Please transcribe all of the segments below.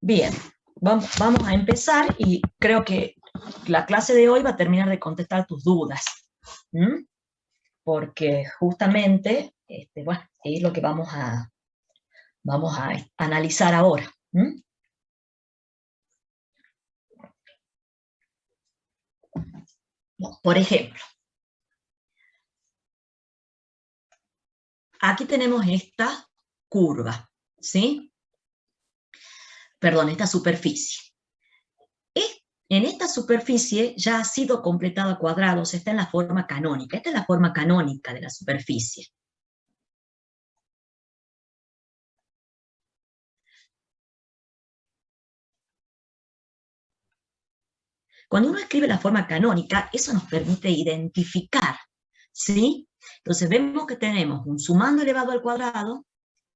Bien, vamos a empezar y creo que la clase de hoy va a terminar de contestar tus dudas, ¿m? Porque justamente, bueno, es lo que vamos a analizar ahora. ¿M? Bueno, por ejemplo, aquí tenemos esta curva, ¿sí? Perdón, esta superficie. En esta superficie ya ha sido completado a cuadrados, está en la forma canónica. Esta es la forma canónica de la superficie. Cuando uno escribe la forma canónica, eso nos permite identificar, ¿sí? Entonces vemos que tenemos un sumando elevado al cuadrado,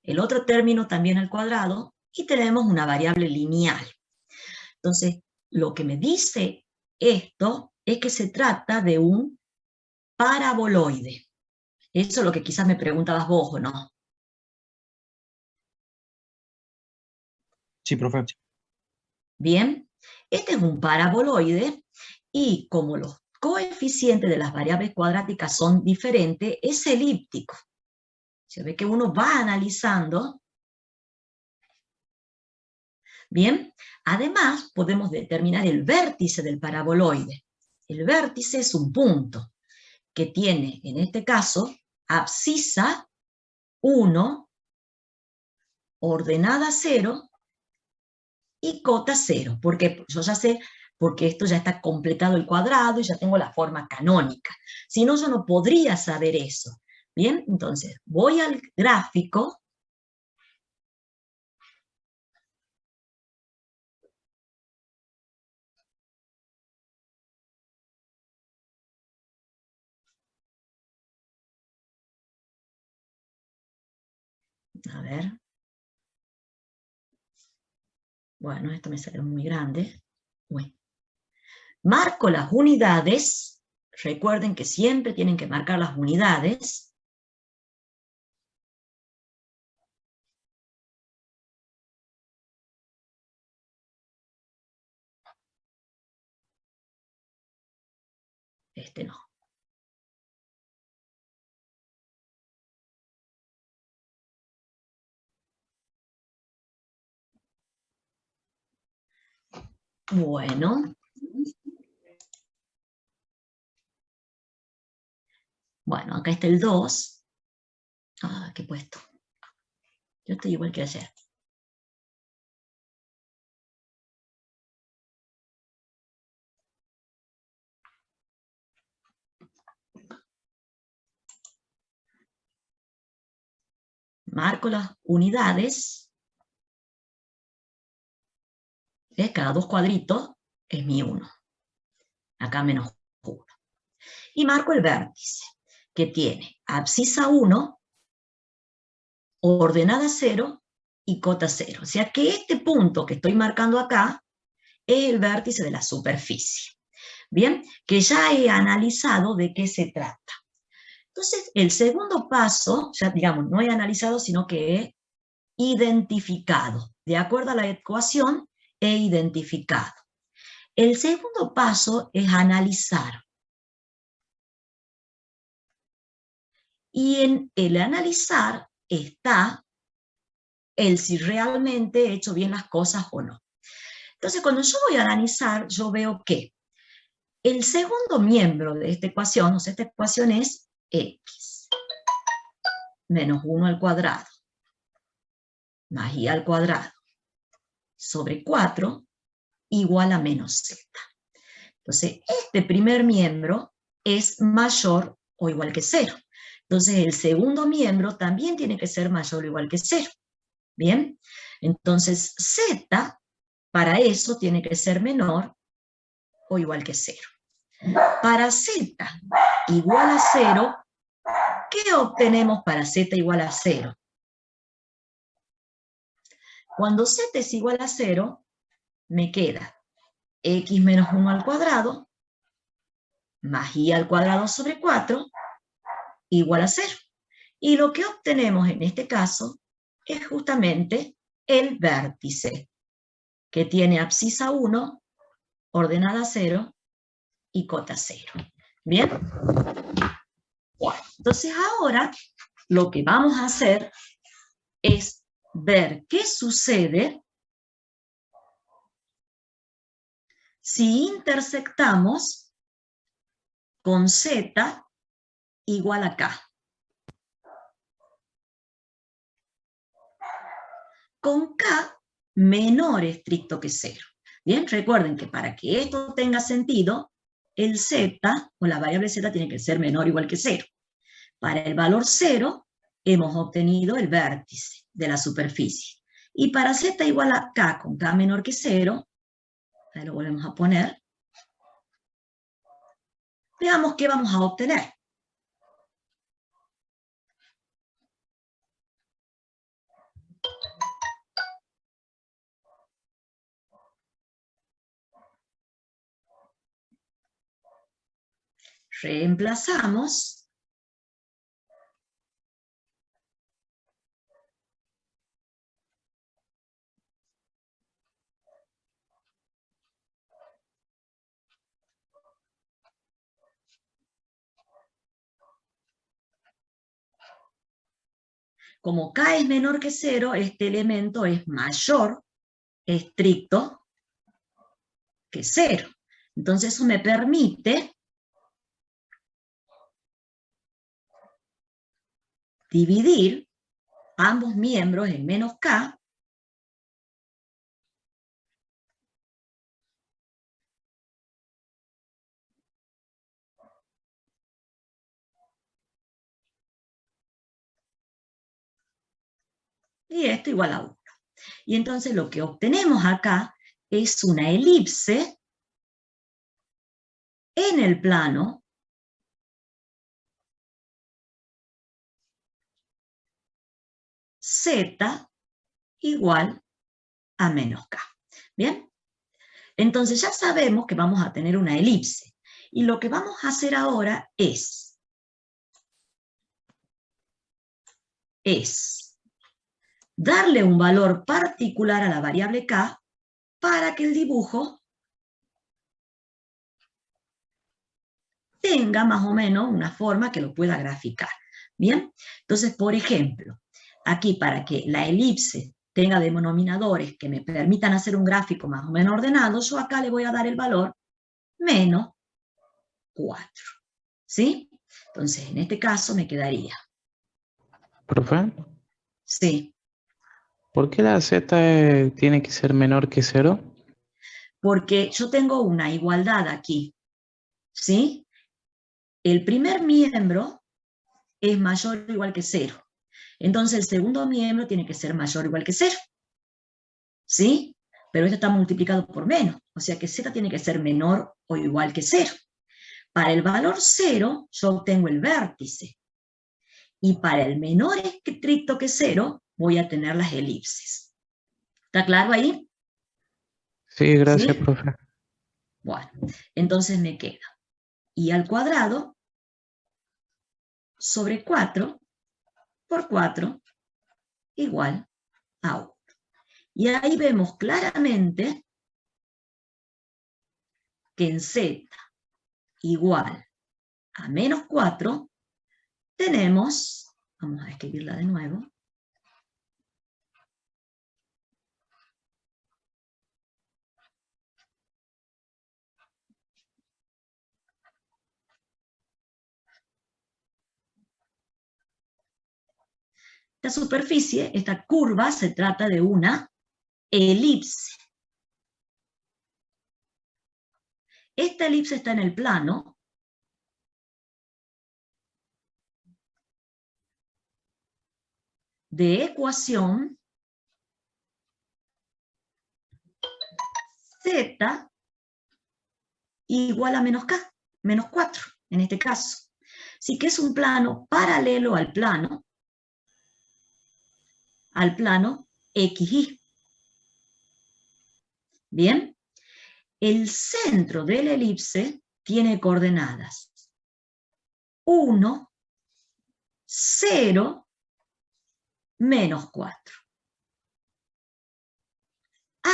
el otro término también al cuadrado, y tenemos una variable lineal. Entonces, lo que me dice esto es que se trata de un paraboloide. Eso es lo que quizás me preguntabas vos, ¿o no? Sí, profe. Bien, este es un paraboloide y como los coeficientes de las variables cuadráticas son diferentes, es elíptico. Se ve que uno va analizando. Bien, además podemos determinar el vértice del paraboloide. El vértice es un punto que tiene, en este caso, abscisa 1, ordenada 0 y cota 0, porque yo ya sé, porque esto ya está completado el cuadrado y ya tengo la forma canónica. Si no, yo no podría saber eso. Bien, entonces voy al gráfico. A ver. Bueno, esto me salió muy grande. Bueno. Marco las unidades. Recuerden que siempre tienen que marcar las unidades. Este no. Bueno. Bueno, acá está el 2. Ah, ¿qué he puesto? Yo estoy igual que ayer. Marco las unidades. ¿Ves? Cada dos cuadritos es mi 1. Acá menos 1. Y marco el vértice, que tiene abscisa 1, ordenada 0 y cota 0. O sea que este punto que estoy marcando acá es el vértice de la superficie. Bien, que ya he analizado de qué se trata. Entonces, el segundo paso, ya digamos, no he analizado, sino que he identificado. De acuerdo a la ecuación, he identificado. El segundo paso es analizar. Y en el analizar está el si realmente he hecho bien las cosas o no. Entonces, cuando yo voy a analizar, yo veo que el segundo miembro de esta ecuación, o sea, esta ecuación es x menos 1 al cuadrado más y al cuadrado sobre 4 igual a menos z. Entonces, este primer miembro es mayor o igual que 0. Entonces, el segundo miembro también tiene que ser mayor o igual que 0. ¿Bien? Entonces, z para eso tiene que ser menor o igual que 0. Para z igual a 0, ¿qué obtenemos para z igual a 0? Cuando z es igual a 0, me queda x menos 1 al cuadrado más y al cuadrado sobre 4 igual a 0. Y lo que obtenemos en este caso es justamente el vértice. que tiene abscisa 1, ordenada 0 y cota 0. ¿Bien? Bueno, entonces ahora lo que vamos a hacer es ver qué sucede si intersectamos con z igual a k. Con k menor estricto que 0. Bien, recuerden que para que esto tenga sentido, el z, o la variable z, tiene que ser menor o igual que 0. Para el valor 0, hemos obtenido el vértice de la superficie. Y para z igual a k con k menor que 0, ahí lo volvemos a poner, veamos qué vamos a obtener. Reemplazamos como k es menor que 0, este elemento es mayor estricto que 0. Entonces eso me permite dividir ambos miembros en menos k y esto igual a 1. Y entonces lo que obtenemos acá es una elipse en el plano z igual a menos k. ¿Bien? Entonces ya sabemos que vamos a tener una elipse. Y lo que vamos a hacer ahora es darle un valor particular a la variable k para que el dibujo tenga más o menos una forma que lo pueda graficar. ¿Bien? Entonces, por ejemplo, aquí para que la elipse tenga denominadores que me permitan hacer un gráfico más o menos ordenado, yo acá le voy a dar el valor menos 4. ¿Sí? Entonces, en este caso me quedaría. ¿Profe? Sí. ¿Por qué la z tiene que ser menor que 0? Porque yo tengo una igualdad aquí. ¿Sí? El primer miembro es mayor o igual que 0. Entonces el segundo miembro tiene que ser mayor o igual que 0. ¿Sí? Pero esto está multiplicado por menos, o sea que z tiene que ser menor o igual que 0. Para el valor 0, yo obtengo el vértice. Y para el menor estricto que 0, voy a tener las elipses. ¿Está claro ahí? Sí, gracias, ¿Sí? profe. Bueno, entonces me queda y al cuadrado sobre 4 por 4 igual a 1. Y ahí vemos claramente que en z igual a menos 4 tenemos, vamos a escribirla de nuevo, esta superficie, esta curva, se trata de una elipse. Esta elipse está en el plano de ecuación z igual a menos k, menos 4, en este caso. Así que es un plano paralelo al plano XY. Bien, el centro de la elipse tiene coordenadas 1, 0, menos 4.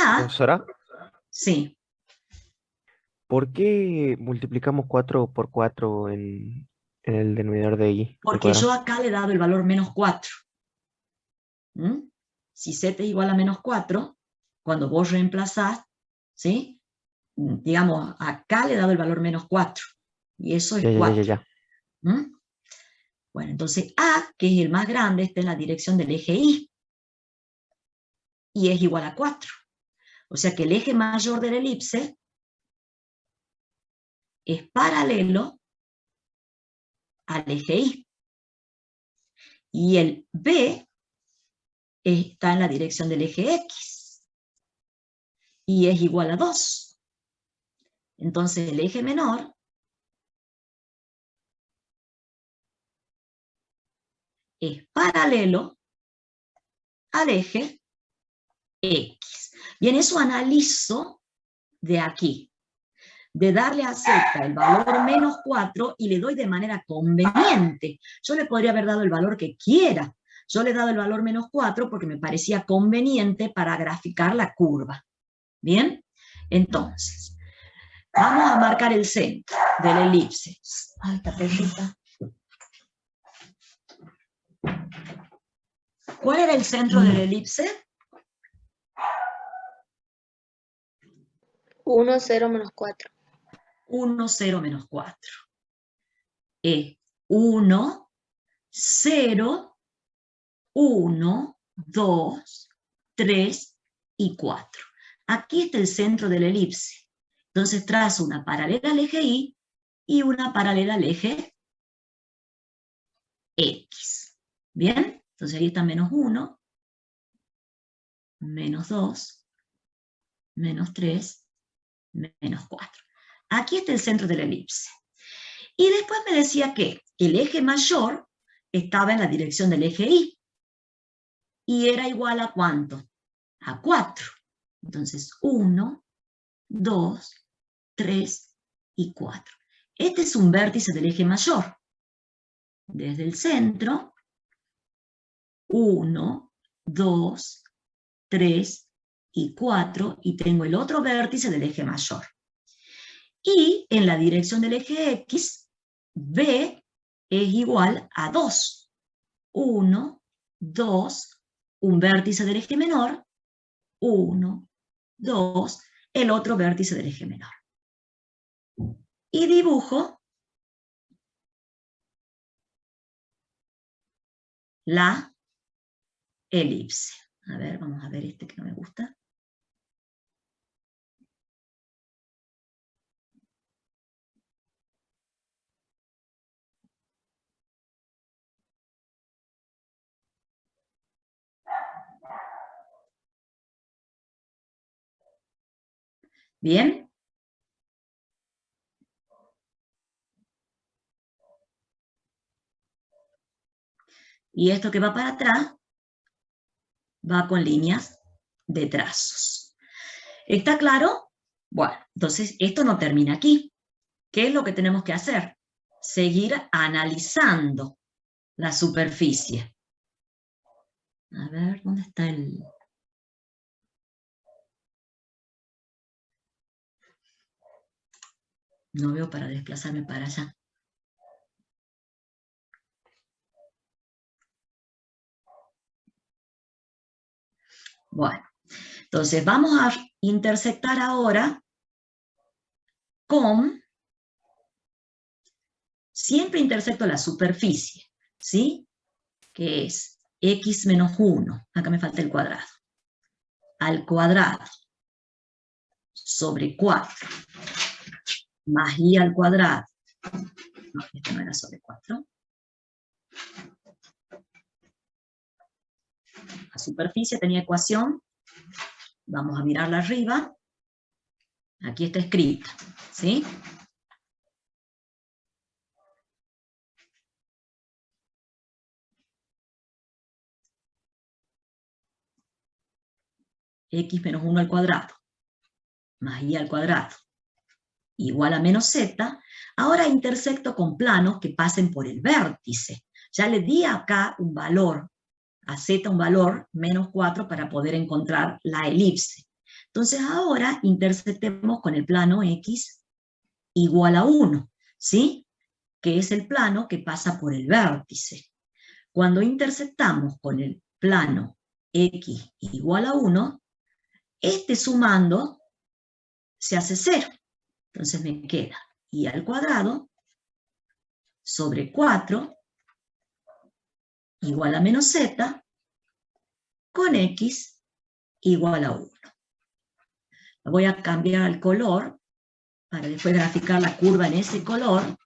A, Profesora, sí, ¿por qué multiplicamos 4 por 4 en el denominador de y al porque yo cuadrado? acá le he dado el valor menos 4. ¿Mm? Si z es igual a menos 4, cuando vos reemplazás, ¿sí? Digamos, acá le he dado el valor menos 4, y eso es Ya, ya, ya, ya, 4. ya. ¿Mm? Bueno, entonces A, que es el más grande, está en la dirección del eje y es igual a 4. O sea que el eje mayor de la elipse es paralelo al eje Y. Y el B está en la dirección del eje X y es igual a 2. Entonces el eje menor es paralelo al eje X. Bien, eso analizo de aquí, de darle a Z el valor menos 4 y le doy de manera conveniente. Yo le podría haber dado el valor que quiera. Yo le he dado el valor menos 4 porque me parecía conveniente para graficar la curva. ¿Bien? Entonces, vamos a marcar el centro de la elipse. Ay, esta perrita. ¿Cuál era el centro de la elipse? 1, 0, menos 4. 1, 0, menos 4. Es 1, 0, 1, 2, 3 y 4. Aquí está el centro de la elipse. Entonces trazo una paralela al eje Y y una paralela al eje X. ¿Bien? Entonces ahí está menos 1, menos 2, menos 3, menos 4. Aquí está el centro de la elipse. Y después me decía que el eje mayor estaba en la dirección del eje Y. Y era igual a ¿cuánto? A 4. Entonces 1, 2, 3 y 4. Este es un vértice del eje mayor. Desde el centro, 1, 2, 3 y 4. Y tengo el otro vértice del eje mayor. Y en la dirección del eje X, B es igual a 2. 1, 2, un vértice del eje menor, 1, 2, el otro vértice del eje menor. Y dibujo la elipse. A ver, vamos a ver este que no me gusta. Bien. Y esto que va para atrás va con líneas de trazos. ¿Está claro? Bueno, entonces esto no termina aquí. ¿Qué es lo que tenemos que hacer? Seguir analizando la superficie. A ver, ¿dónde está el...? No veo para desplazarme para allá. Bueno, entonces vamos a intersectar ahora con... Siempre intersecto la superficie, ¿sí? Que es x menos 1, acá me falta el cuadrado, al cuadrado sobre 4 más y al cuadrado. No, esto no era sobre 4. La superficie tenía ecuación. Vamos a mirarla arriba. Aquí está escrita, ¿sí? X menos 1 al cuadrado más y al cuadrado igual a menos z. Ahora intersecto con planos que pasen por el vértice. Ya le di acá un valor, a z un valor, menos 4, para poder encontrar la elipse. Entonces ahora interceptemos con el plano X igual a 1, ¿sí? Que es el plano que pasa por el vértice. Cuando interceptamos con el plano X igual a 1, este sumando se hace 0. Entonces me queda y al cuadrado sobre 4 igual a menos z con x igual a 1. Voy a cambiar el color para después graficar la curva en ese color.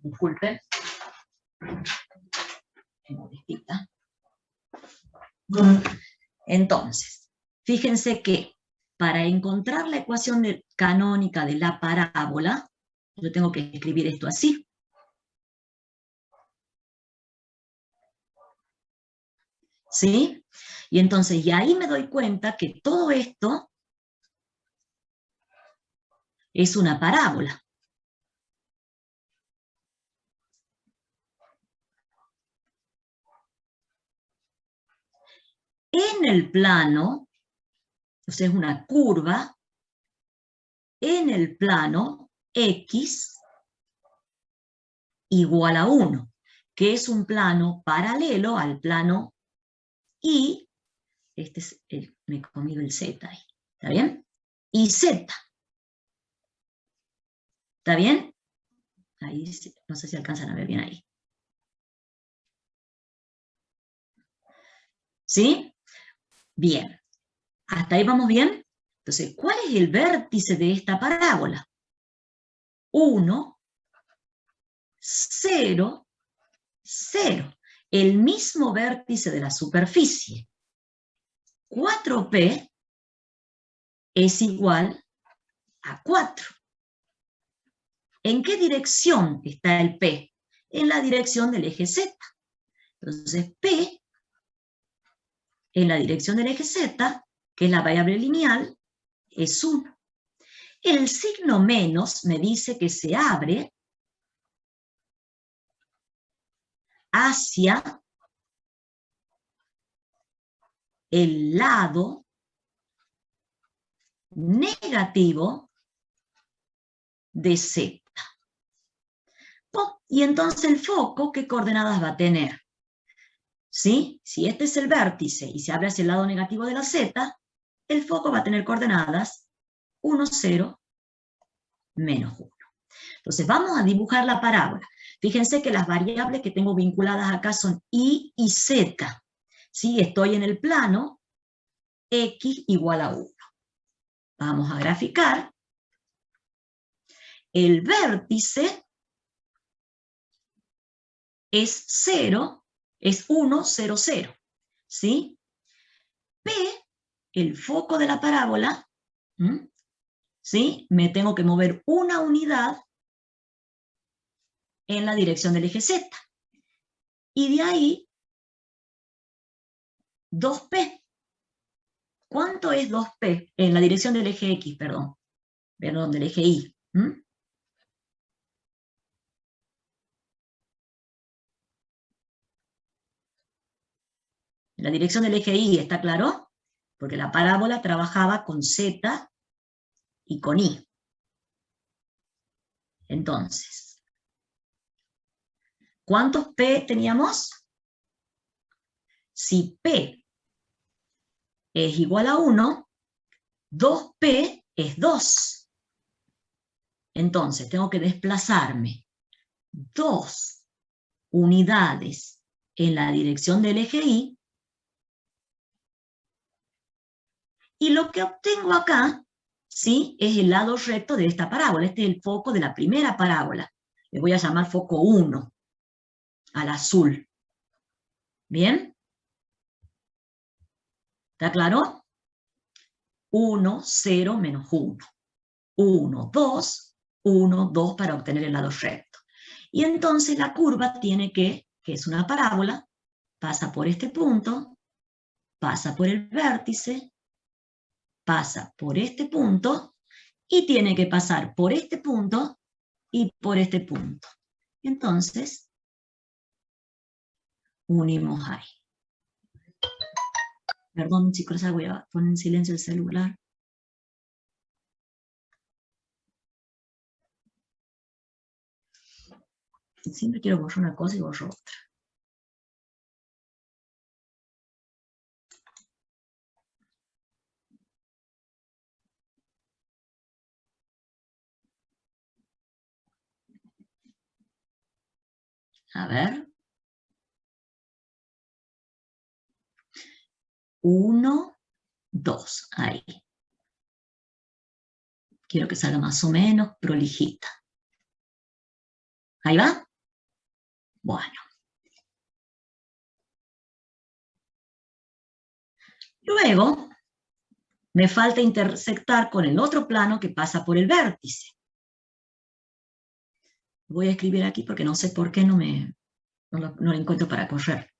Disculpen. Entonces, fíjense que para encontrar la ecuación canónica de la parábola, yo tengo que escribir esto así. ¿Sí? Y entonces, y ahí me doy cuenta que todo esto es una parábola. En el plano, entonces es una curva, en el plano X igual a 1, que es un plano paralelo al plano Y, este es me he comido el Z ahí, ¿está bien? Y Z. ¿Está bien? Ahí, no sé si alcanzan a ver bien ahí. ¿Sí? Bien. ¿Hasta ahí vamos bien? Entonces, ¿cuál es el vértice de esta parábola? 1, 0, 0. El mismo vértice de la superficie. 4P es igual a 4. ¿En qué dirección está el P? En la dirección del eje Z. Entonces, P en la dirección del eje Z, que es la variable lineal, es 1. El signo menos me dice que se abre hacia el lado negativo de Z. Y entonces el foco, ¿qué coordenadas va a tener? ¿Sí? Si este es el vértice y se abre hacia el lado negativo de la Z, el foco va a tener coordenadas 1, 0, menos 1. Entonces vamos a dibujar la parábola. Fíjense que las variables que tengo vinculadas acá son Y y Z. ¿Sí? Estoy en el plano X igual a 1. Vamos a graficar. El vértice es 0, es 1, 0, 0. ¿Sí? P, el foco de la parábola, ¿sí? Me tengo que mover una unidad en la dirección del eje Z. Y de ahí, 2P. ¿Cuánto es 2P? En la dirección del eje X, perdón, del eje Y. En la dirección del eje Y, ¿está claro? Porque la parábola trabajaba con Z y con Y. Entonces, ¿cuántos P teníamos? Si P es igual a 1, 2P es 2. Entonces, tengo que desplazarme 2 unidades en la dirección del eje Y. Y lo que obtengo acá, ¿sí? Es el lado recto de esta parábola. Este es el foco de la primera parábola. Le voy a llamar foco 1, al azul. ¿Bien? ¿Está claro? 1, 0, menos 1. 1, 2, 1, 2 para obtener el lado recto. Y entonces la curva tiene que es una parábola, pasa por este punto, pasa por el vértice, pasa por este punto, y tiene que pasar por este punto y por este punto. Entonces, unimos ahí. Perdón, chicos, voy a poner en silencio el celular. Siempre quiero borrar una cosa y borro otra. A ver. 1, 2, ahí. Quiero que salga más o menos prolijita. ¿Ahí va? Bueno. Luego, me falta intersectar con el otro plano que pasa por el vértice. Voy a escribir aquí porque no sé por qué no lo encuentro para correr.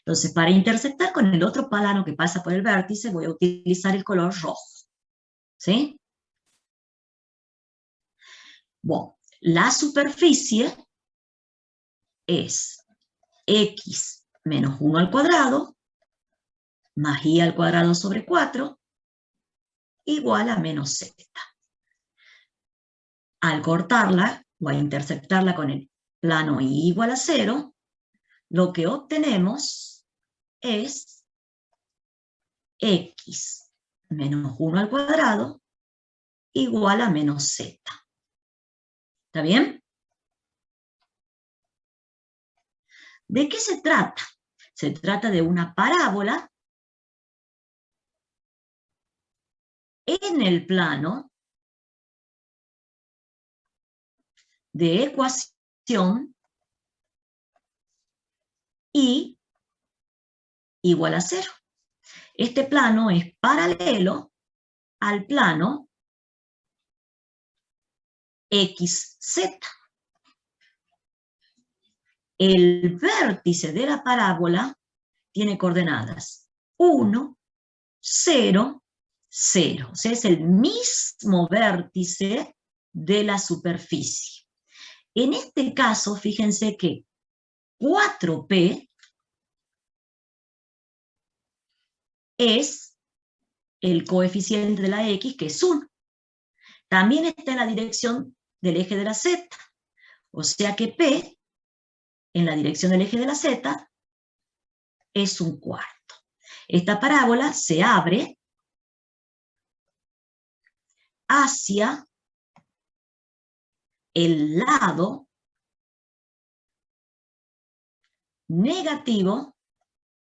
Entonces, para intersectar con el otro plano que pasa por el vértice, voy a utilizar el color rojo. ¿Sí? Bueno, la superficie es x menos 1 al cuadrado más y al cuadrado sobre 4 igual a menos z. Al cortarla o a intersectarla con el plano y igual a 0, lo que obtenemos es x menos 1 al cuadrado igual a menos z. ¿Está bien? ¿De qué se trata? Se trata de una parábola en el plano de ecuación y igual a 0. Este plano es paralelo al plano XZ. El vértice de la parábola tiene coordenadas 1, 0, 0. O sea, es el mismo vértice de la superficie. En este caso, fíjense que 4P es el coeficiente de la X, que es 1. También está en la dirección del eje de la Z. O sea que P, en la dirección del eje de la Z, es 1/4. Esta parábola se abre hacia el lado negativo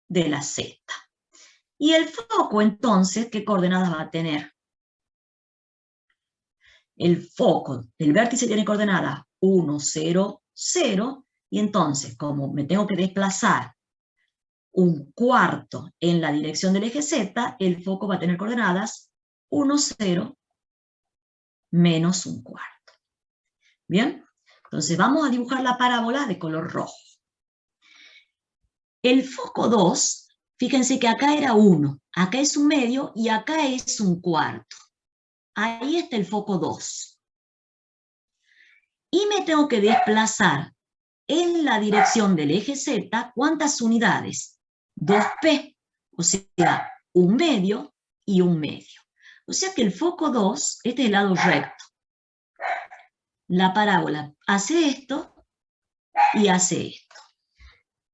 de la Z. Y el foco, entonces, ¿qué coordenadas va a tener? El foco, el vértice tiene coordenadas 1, 0, 0, y entonces, como me tengo que desplazar 1/4 en la dirección del eje Z, el foco va a tener coordenadas 1, 0, menos 1/4. ¿Bien? Entonces vamos a dibujar la parábola de color rojo. El foco 2, fíjense que acá era 1, acá es 1/2 y acá es 1/4. Ahí está el foco 2. Y me tengo que desplazar en la dirección del eje Z, ¿cuántas unidades? 2P, o sea, 1/2 y 1/2. O sea que el foco 2, este es el lado recto. La parábola hace esto y hace esto.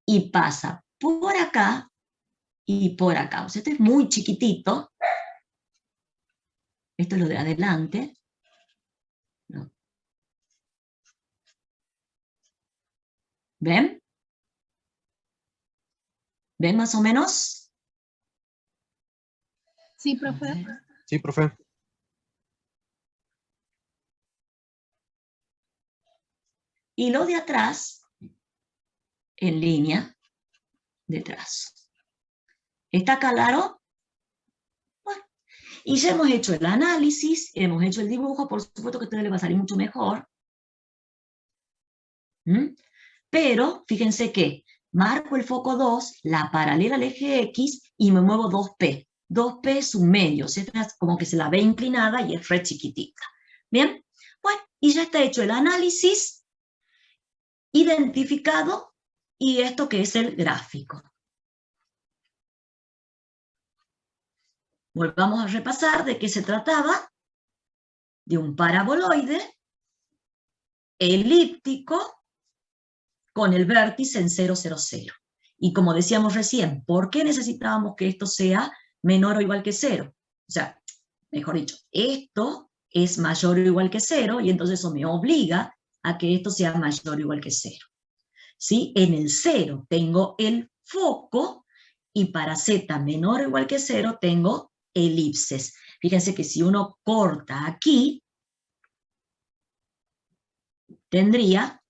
Y pasa por acá y por acá. O sea, esto es muy chiquitito. Esto es lo de adelante. ¿No? ¿Ven? ¿Ven más o menos? Sí, profe. Sí, profe. Y lo de atrás, en línea de trazo. ¿Está claro? Bueno, y ya hemos hecho el análisis, hemos hecho el dibujo, por supuesto que a ustedes les va a salir mucho mejor. Pero, fíjense que marco el foco 2, la paralela al eje X, y me muevo 2P. 2P es 1/2, o sea, como que se la ve inclinada y es re chiquitita. ¿Bien? Bueno, y ya está hecho el análisis, identificado, y esto que es el gráfico. Volvamos a repasar de qué se trataba. De un paraboloide elíptico con el vértice en 0, 0, 0. Y como decíamos recién, ¿por qué necesitábamos que esto sea menor o igual que 0? O sea, mejor dicho, esto es mayor o igual que 0, y entonces eso me obliga a que esto sea mayor o igual que 0. ¿Sí? En el 0 tengo el foco, y para z menor o igual que 0 tengo elipses. Fíjense que si uno corta aquí, tendría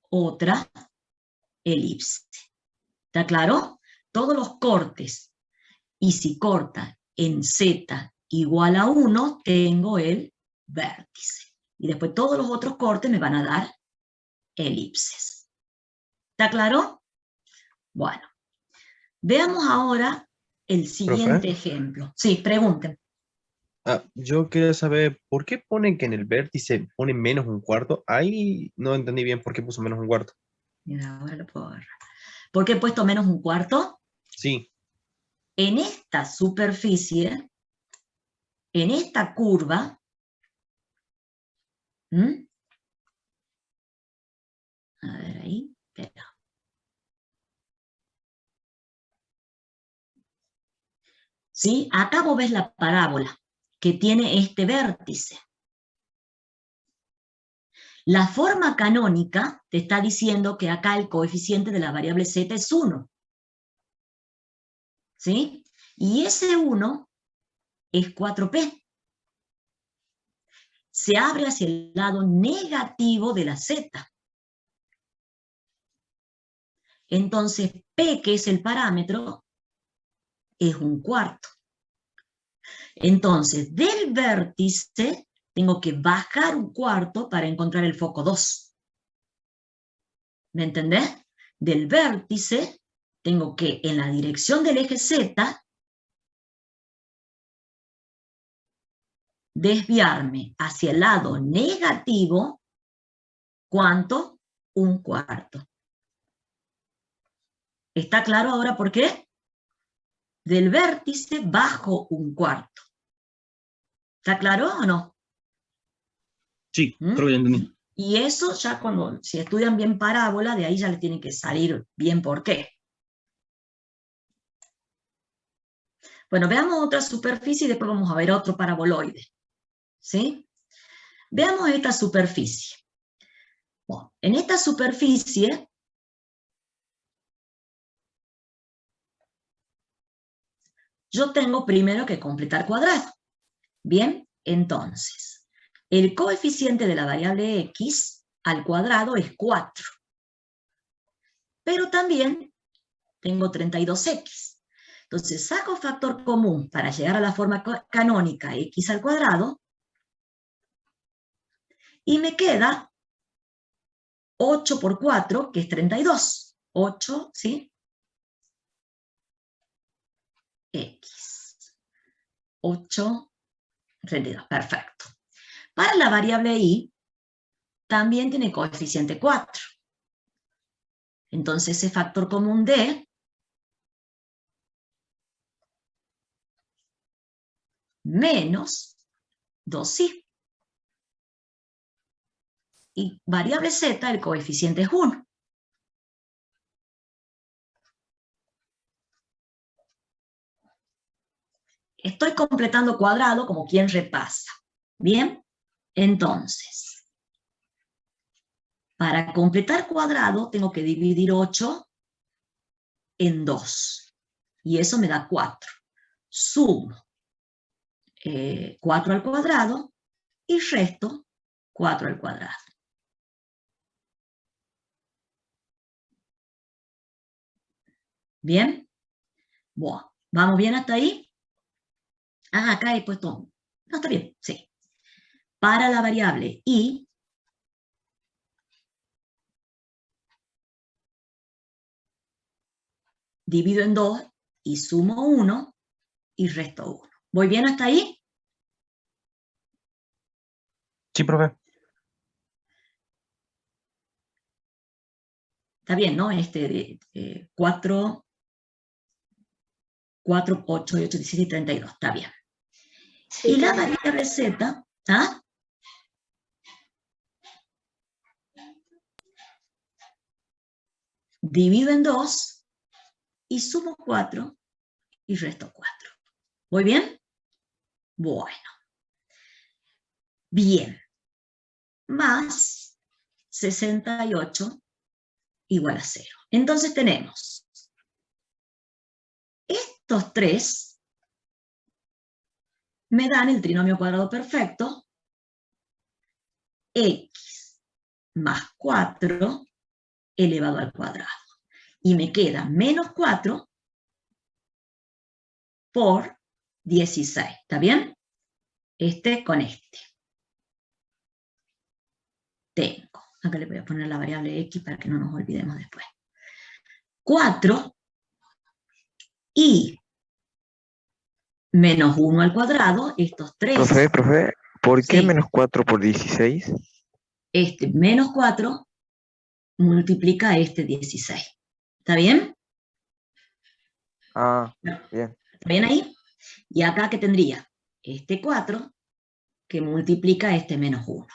otra elipse. ¿Está claro? Todos los cortes. Y si corta en z igual a 1, tengo el vértice. Y después todos los otros cortes me van a dar elipses. ¿Está claro? Bueno. Veamos ahora el siguiente Profe. ejemplo. Sí, pregunten. Yo quería saber, ¿por qué ponen que en el vértice pone menos un cuarto? Ahí no entendí bien por qué puso menos un cuarto. Mira, ahora lo puedo agarrar. ¿Por qué he puesto menos un cuarto? Sí, En esta superficie, en esta curva, ¿m? A ver ahí, espera. ¿Sí? Acá vos ves la parábola que tiene este vértice. La forma canónica te está diciendo que acá el coeficiente de la variable z es 1. ¿Sí? Y ese 1 es 4p. Se abre hacia el lado negativo de la z. Entonces, p, que es el parámetro, es un cuarto. Entonces, del vértice tengo que bajar un cuarto para encontrar el foco 2. ¿Me entendés? Del vértice tengo que, en la dirección del eje z, desviarme hacia el lado negativo. ¿Cuánto? Un cuarto. ¿Está claro ahora por qué? Del vértice bajo un cuarto. ¿Está claro o no? sí, ¿Mm? creo que ya entendí. Y eso ya cuando, si estudian bien parábola, de ahí ya le tiene que salir bien por qué. Bueno, veamos otra superficie y después vamos a ver otro paraboloide. ¿Sí? Veamos esta superficie. Bueno, en esta superficie yo tengo primero que completar cuadrado. Bien, entonces, el coeficiente de la variable x al cuadrado es 4. Pero también tengo 32x. Entonces saco factor común para llegar a la forma canónica x al cuadrado y me queda 8 por 4, que es 32. 8, ¿sí? X. 8, 32, perfecto. Para la variable y, también tiene coeficiente 4. Entonces ese factor común de menos 2i. Y variable z, el coeficiente es 1. Estoy completando cuadrado como quien repasa. Bien, entonces, para completar cuadrado tengo que dividir 8 en 2. Y eso me da 4. Sumo 4 al cuadrado y resto 4 al cuadrado. ¿Bien? Bueno, ¿vamos bien hasta ahí? Ah, acá he puesto... No, está bien, sí. Para la variable y, divido en 2 y sumo 1 y resto 1. ¿Voy bien hasta ahí? Sí, profe. Está bien, ¿no? 4, 8, 8, 17 y 32. Está bien. Sí, Y la profe. variable z, ¿ah? Divido en 2 y sumo 4 y resto 4. ¿Voy bien? Bueno. Bien. Más 68 igual a 0. Entonces tenemos estos tres me dan el trinomio cuadrado perfecto, x más 4 elevado al cuadrado. Y me queda menos 4 por 16. ¿Está bien? Este con este. Tengo. Acá le voy a poner la variable x para que no nos olvidemos después. 4 y menos 1 al cuadrado, estos tres. Profe, ¿por qué Sí. menos 4 por 16? Este menos 4 multiplica este 16. ¿Está bien? Ah, bien. ¿Está bien ahí? Y acá, ¿qué tendría? Este 4 que multiplica este menos 1.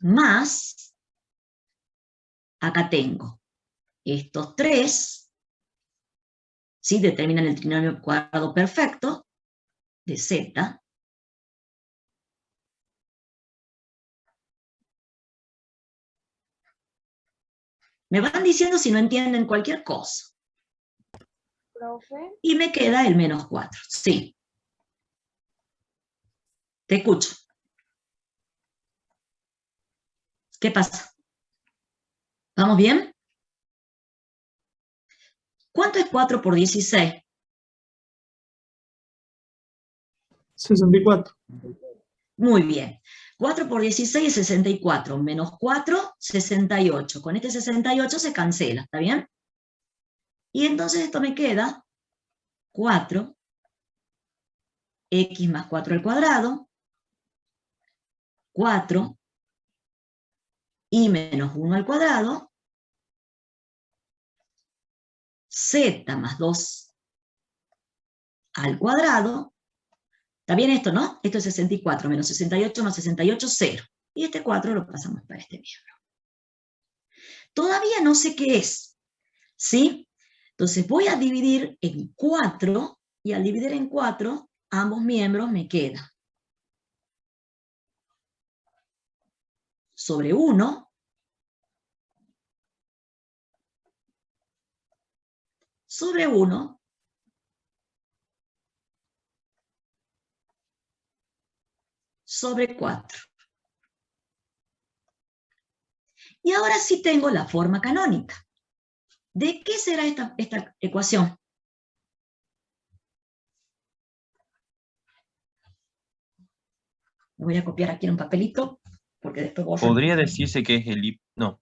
Más, acá tengo estos 3, ¿sí? Determinan el trinomio cuadrado perfecto de z. Me van diciendo si no entienden cualquier cosa. Profe, Y me queda el menos 4. Sí. Te escucho. ¿Qué pasa? ¿Vamos bien? ¿Cuánto es 4 por 16? 64. Muy bien. 4 por 16 es 64. Menos 4, 68. Con este 68 se cancela, ¿está bien? Y entonces esto me queda 4, x más 4 al cuadrado, 4, y menos 1 al cuadrado, z más 2 al cuadrado. ¿Está bien esto, no? Esto es 64, menos 68 más 68, 0. Y este 4 lo pasamos para este miembro. Todavía no sé qué es, ¿sí? Entonces voy a dividir en 4, y al dividir en 4, ambos miembros me quedan sobre 1, sobre 1, sobre 4. Y ahora sí tengo la forma canónica. ¿De qué será esta ecuación? Voy a copiar aquí en un papelito, porque después borro. Podría decirse que es no.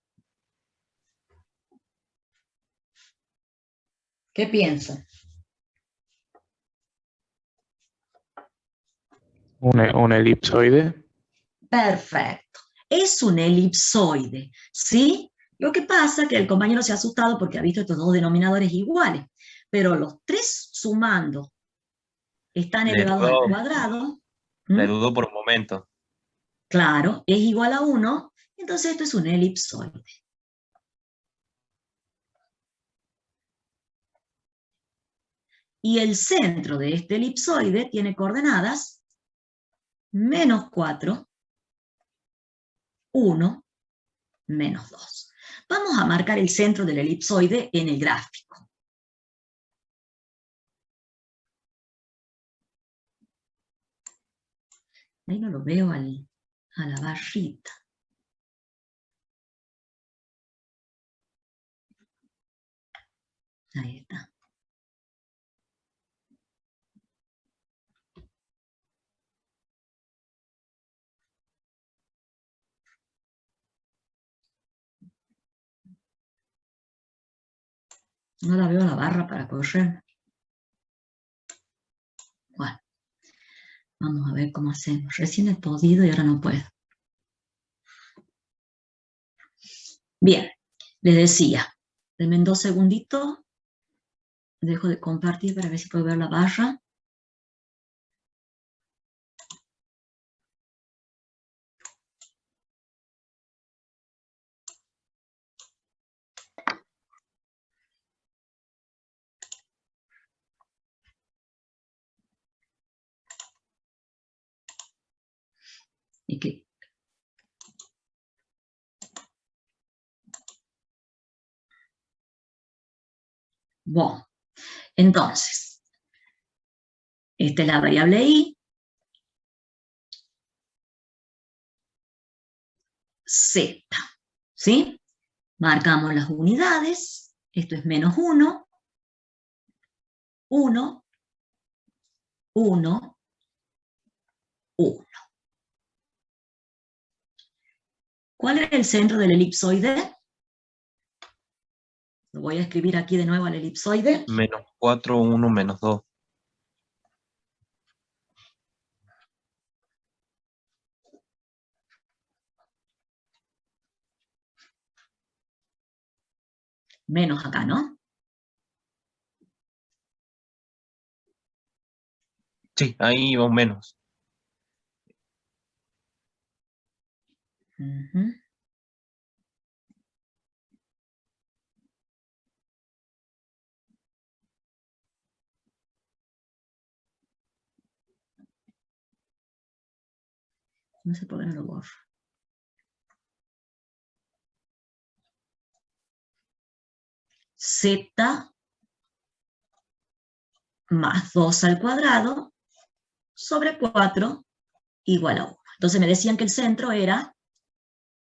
¿Qué piensan? Un elipsoide. Perfecto. Es un elipsoide, ¿sí? Lo que pasa es que el compañero se ha asustado porque ha visto estos dos denominadores iguales, pero los tres sumando están Le elevados al dudó, cuadrado. le ¿Mm? dudó por un momento. Claro, es igual a 1, entonces esto es un elipsoide. Y el centro de este elipsoide tiene coordenadas menos 4, 1, menos 2. Vamos a marcar el centro del elipsoide en el gráfico. Ahí no lo veo a la barrita. Ahí está. No la veo la barra para correr. Bueno, vamos a ver cómo hacemos. Recién he podido y ahora no puedo. Bien, les decía, denme 2 segunditos. Dejo de compartir para ver si puedo ver la barra. Es que bueno, entonces, esta es la variable i, z, ¿sí? Marcamos las unidades, esto es menos 1, 1, 1, 1. ¿Cuál es el centro del elipsoide? Lo voy a escribir aquí de nuevo al elipsoide. Menos 4, 1, menos 2. Menos acá, ¿no? Sí, ahí va un menos. Ujú. No sé por qué no lo borro. Z más 2 al cuadrado sobre 4 igual a 1. Entonces me decían que el centro era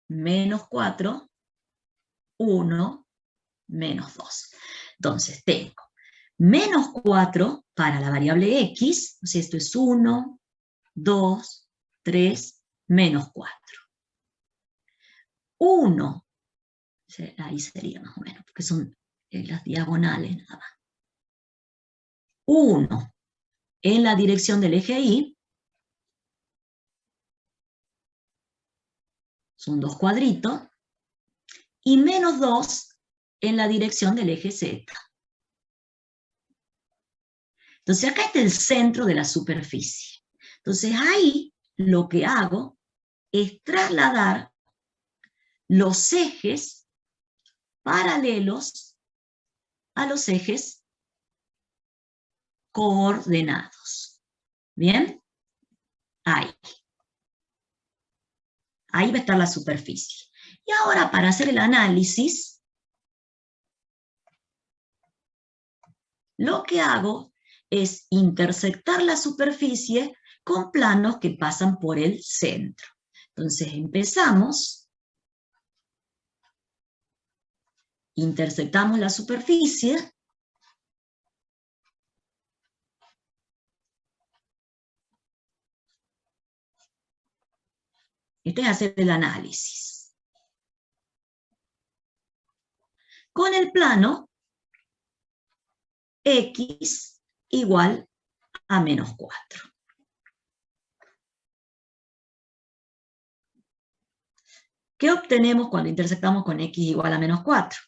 menos 4, 1, menos 2. Entonces tengo menos 4 para la variable x, o sea, esto es 1, 2, 3, menos 4. 1, ahí sería más o menos, porque son las diagonales nada más. 1 en la dirección del eje y, son dos cuadritos, y menos 2 en la dirección del eje z. Entonces acá está el centro de la superficie. Entonces ahí lo que hago es trasladar los ejes paralelos a los ejes coordenados. ¿Bien? Ahí. Ahí va a estar la superficie. Y ahora para hacer el análisis, lo que hago es intersectar la superficie con planos que pasan por el centro. Entonces empezamos, intersectamos la superficie, este es hacer el análisis. Con el plano x igual a menos 4. ¿Qué obtenemos cuando intersectamos con x igual a menos 4?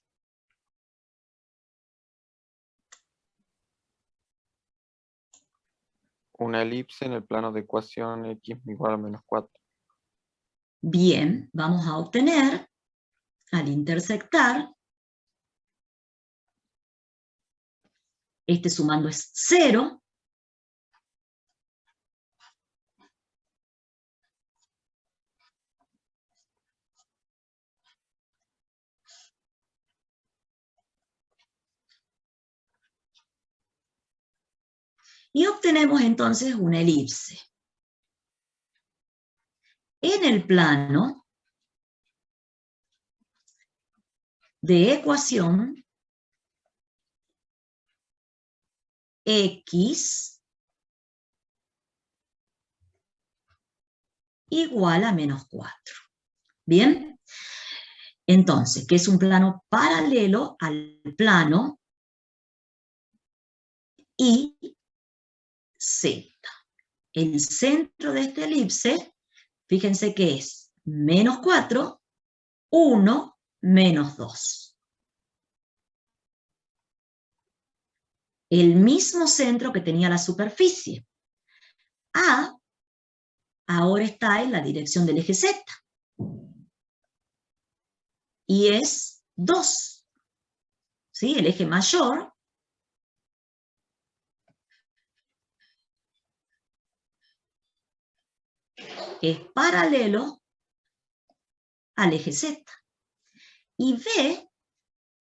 Una elipse en el plano de ecuación x igual a menos 4. Bien, vamos a obtener, al intersectar, este sumando es 0, y obtenemos entonces una elipse. En el plano de ecuación, x igual a menos 4. ¿Bien? Entonces, que es un plano paralelo al plano y z. El centro de esta elipse, fíjense que es menos 4, 1, menos 2. El mismo centro que tenía la superficie. A ahora está en la dirección del eje Z. Y es 2. ¿Sí? El eje mayor es paralelo al eje Z. Y B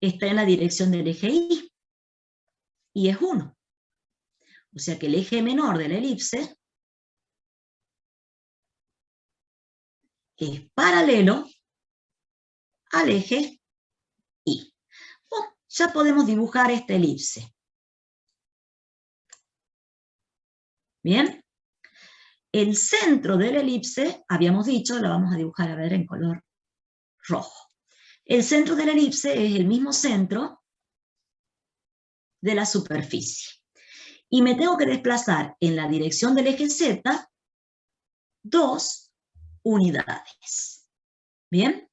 está en la dirección del eje Y. Y es 1. O sea que el eje menor de la elipse es paralelo al eje Y. Bueno, ya podemos dibujar esta elipse. Bien. El centro de la elipse, habíamos dicho, la vamos a dibujar a ver en color rojo. El centro de la elipse es el mismo centro de la superficie. Y me tengo que desplazar en la dirección del eje Z 2 unidades. ¿Bien?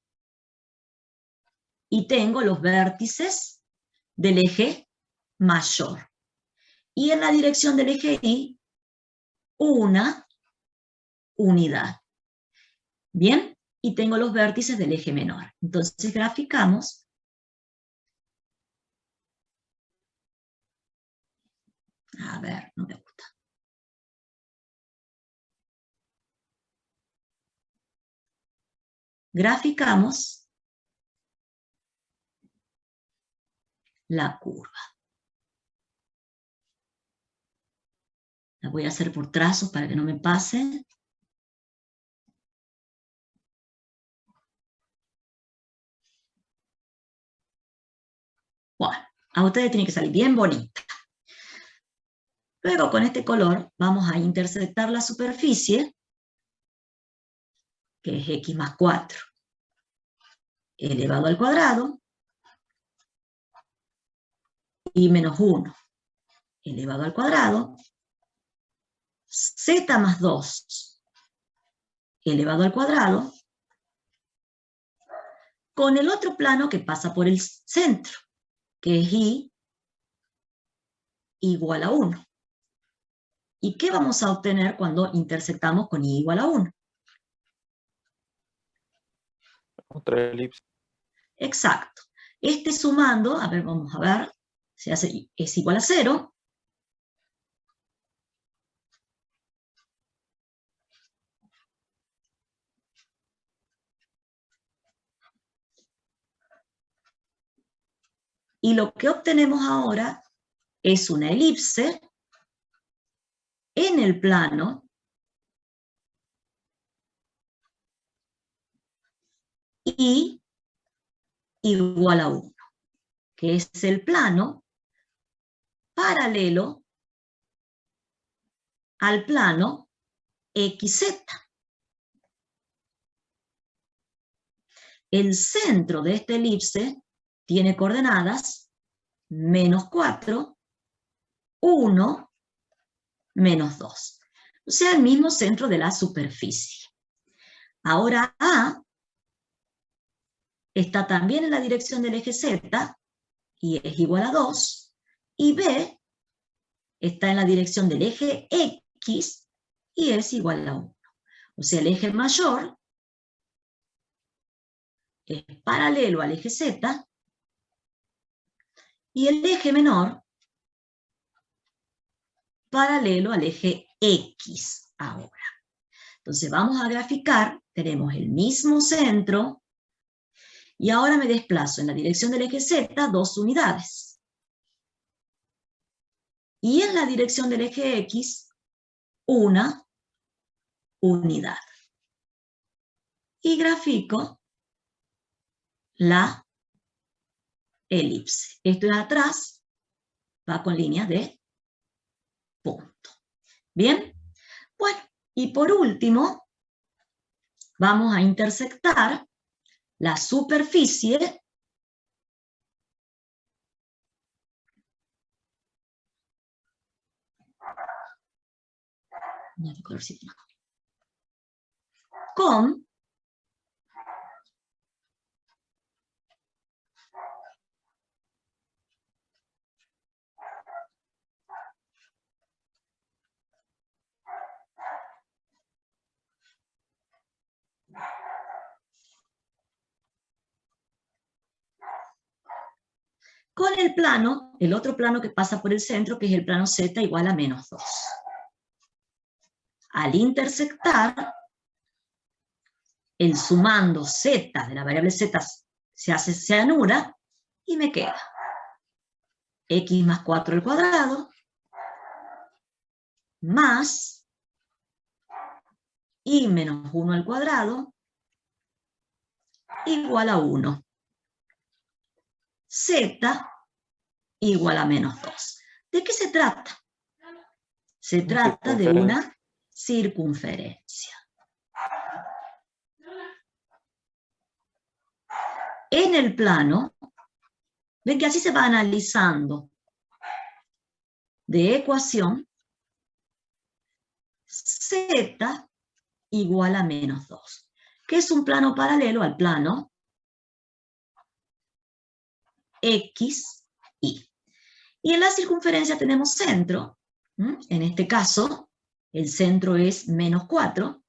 Y tengo los vértices del eje mayor. Y en la dirección del eje Y, una unidad. ¿Bien? Y tengo los vértices del eje menor. Entonces graficamos. A ver, no me gusta. Graficamos la curva. La voy a hacer por trazos para que no me pase. Bueno, a ustedes tiene que salir bien bonita. Luego con este color vamos a intersectar la superficie, que es x más 4 elevado al cuadrado, y menos 1 elevado al cuadrado, z más 2 elevado al cuadrado, con el otro plano que pasa por el centro, que es y igual a 1. ¿Y qué vamos a obtener cuando intersectamos con y igual a 1? Otra elipse. Exacto. Este sumando, a ver, vamos a ver, se hace, es igual a 0. Y lo que obtenemos ahora es una elipse en el plano y igual a 1, que es el plano paralelo al plano XZ. El centro de esta elipse tiene coordenadas menos 4, 1, menos 2. O sea, el mismo centro de la superficie. Ahora A está también en la dirección del eje Z y es igual a 2. Y B está en la dirección del eje X y es igual a 1. O sea, el eje mayor es paralelo al eje Z y el eje menor paralelo al eje X ahora. Entonces vamos a graficar, tenemos el mismo centro y ahora me desplazo en la dirección del eje Z 2 unidades. Y en la dirección del eje X, una unidad. Y grafico la elipse. Esto es atrás, va con líneas de punto. ¿Bien? Bueno, y por último, vamos a intersectar la superficie con el plano, el otro plano que pasa por el centro, que es el plano Z igual a menos 2. Al intersectar, el sumando z de la variable z se anula y me queda x más 4 al cuadrado más y menos 1 al cuadrado igual a 1. Z igual a menos 2. ¿De qué se trata? Se trata de una circunferencia. En el plano, ven que así se va analizando de ecuación z igual a menos 2, que es un plano paralelo al plano X, Y. Y en la circunferencia tenemos centro, en este caso, el centro es menos 4,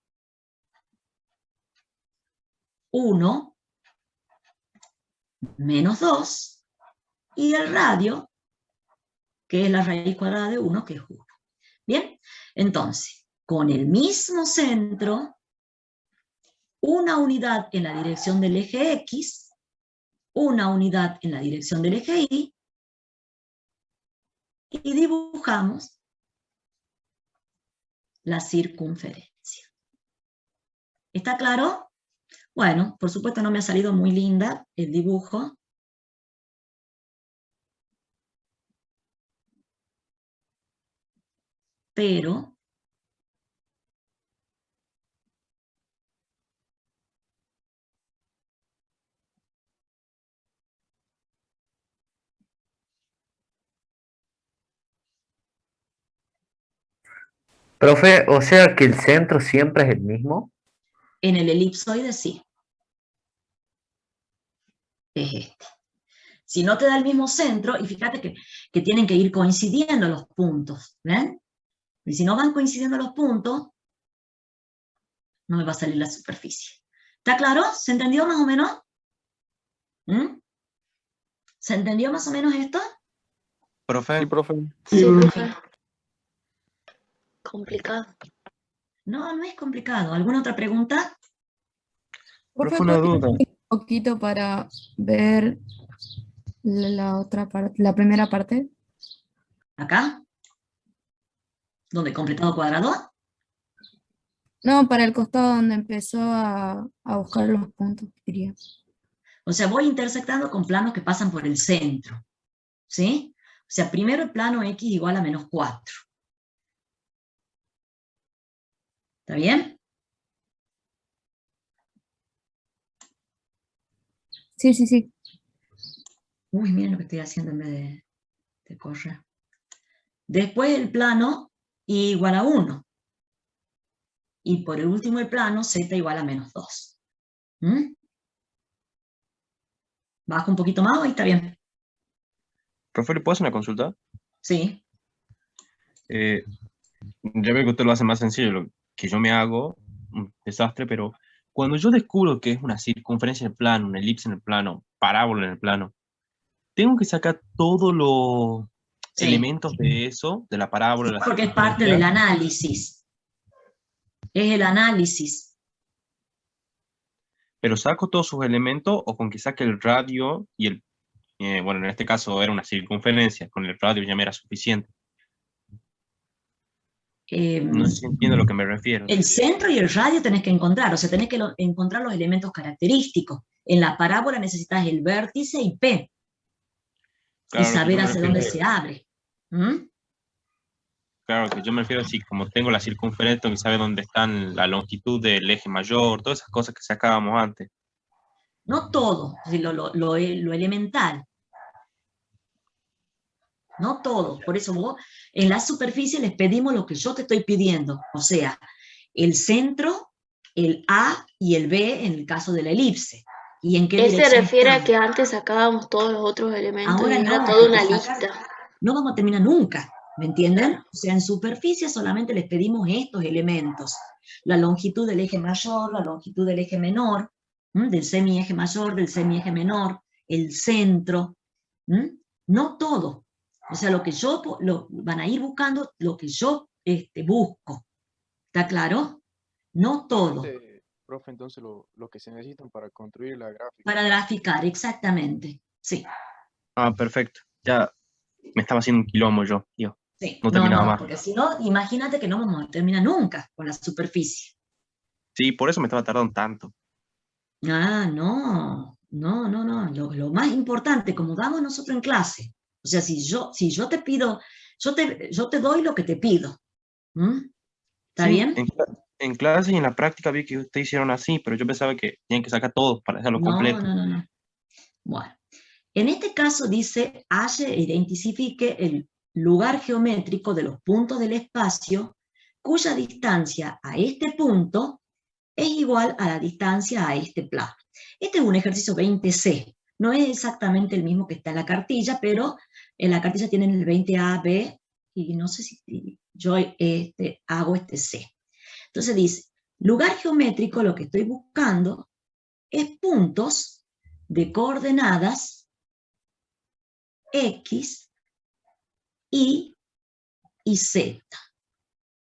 1, menos 2, y el radio, que es la raíz cuadrada de 1, que es 1. Bien, entonces, con el mismo centro, una unidad en la dirección del eje X, una unidad en la dirección del eje Y, y dibujamos la circunferencia. ¿Está claro? Bueno, por supuesto no me ha salido muy linda el dibujo. Pero Profe, o sea que el centro siempre es el mismo. en el elipsoide sí. Es este. Si no te da el mismo centro, y fíjate que tienen que ir coincidiendo los puntos, ¿ven? Y si no van coincidiendo los puntos, no me va a salir la superficie. ¿Está claro? ¿Se entendió más o menos? ¿Se entendió más o menos esto? Profe, Sí, profe. Complicado. No, no es complicado. ¿Alguna otra pregunta? profe, una duda. Un poquito para ver la otra parte, la primera parte. ¿Acá? ¿Dónde? ¿Completado cuadrado? No, para el costado donde empezó a buscar los puntos, diría. O sea, voy intersectando con planos que pasan por el centro. ¿Sí? O sea, primero el plano X igual a menos 4. ¿Está bien? Sí, sí, sí. Uy, miren lo que estoy haciendo en vez de correr. Después el plano Y igual a 1. Y por el último el plano Z igual a menos 2. ¿Bajo un poquito más o ahí está bien? Profe, ¿le puedo hacer una consulta? Sí. Ya veo que usted lo hace más sencillo, lo que yo me hago, un desastre, pero cuando yo descubro que es una circunferencia en el plano, una elipse en el plano, parábola en el plano, tengo que sacar todos los Sí. elementos de eso, de la parábola, de la Porque es parte circunferencia. del análisis. Es el análisis. Pero saco todos sus elementos o con que saque el radio y el, bueno, en este caso era una circunferencia, con el radio ya me era suficiente. No sé si entiendo a lo que me refiero. El centro y el radio tenés que encontrar, o sea, tenés que encontrar los elementos característicos. En la parábola necesitas el vértice y P, Claro, y lo que yo saber me hacia refiero dónde es- se abre. Claro, que yo me refiero así, como tengo la circunferencia, tengo que saber dónde están la longitud del eje mayor, todas esas cosas que sacábamos antes. No todo, lo elemental. No todo. Por eso vos, en la superficie les pedimos lo que yo te estoy pidiendo. O sea, el centro, el A y el B en el caso de la elipse. ¿Y en qué Él se dirección refiere a están? que antes sacábamos todos los otros elementos Ahora y era no, toda porque una sacar- lista. no vamos a terminar nunca, ¿me entienden? O sea, en superficie solamente les pedimos estos elementos. La longitud del eje mayor, la longitud del eje menor, del semieje mayor, del semieje menor, el centro. No todo. O sea, lo que yo, van a ir buscando lo que yo busco. ¿Está claro? No todo. Profe, entonces lo que se necesitan para construir la gráfica. Para graficar, exactamente. Sí, Ah, perfecto. Ya me estaba haciendo un quilombo yo, tío. sí. No No, terminaba no, más. porque si no, imagínate que no vamos a terminar nunca con la superficie. Sí, por eso me estaba tardando tanto. Ah, no, no, no, no. Lo más importante, como damos nosotros en clase, o sea, si yo te pido, yo te doy lo que te pido. ¿Mm? ¿Está Sí, bien? en clase y en la práctica vi que ustedes hicieron así, pero yo pensaba que tenían que sacar todo para hacerlo No, completo. no, no, no. Bueno, en este caso dice, halle e identifique el lugar geométrico de los puntos del espacio cuya distancia a este punto es igual a la distancia a este plano. Este es un ejercicio 20C, no es exactamente el mismo que está en la cartilla, pero en la cartilla tienen el 20A, B, y no sé si yo hago este C. Entonces dice, lugar geométrico, lo que estoy buscando es puntos de coordenadas X, Y y Z,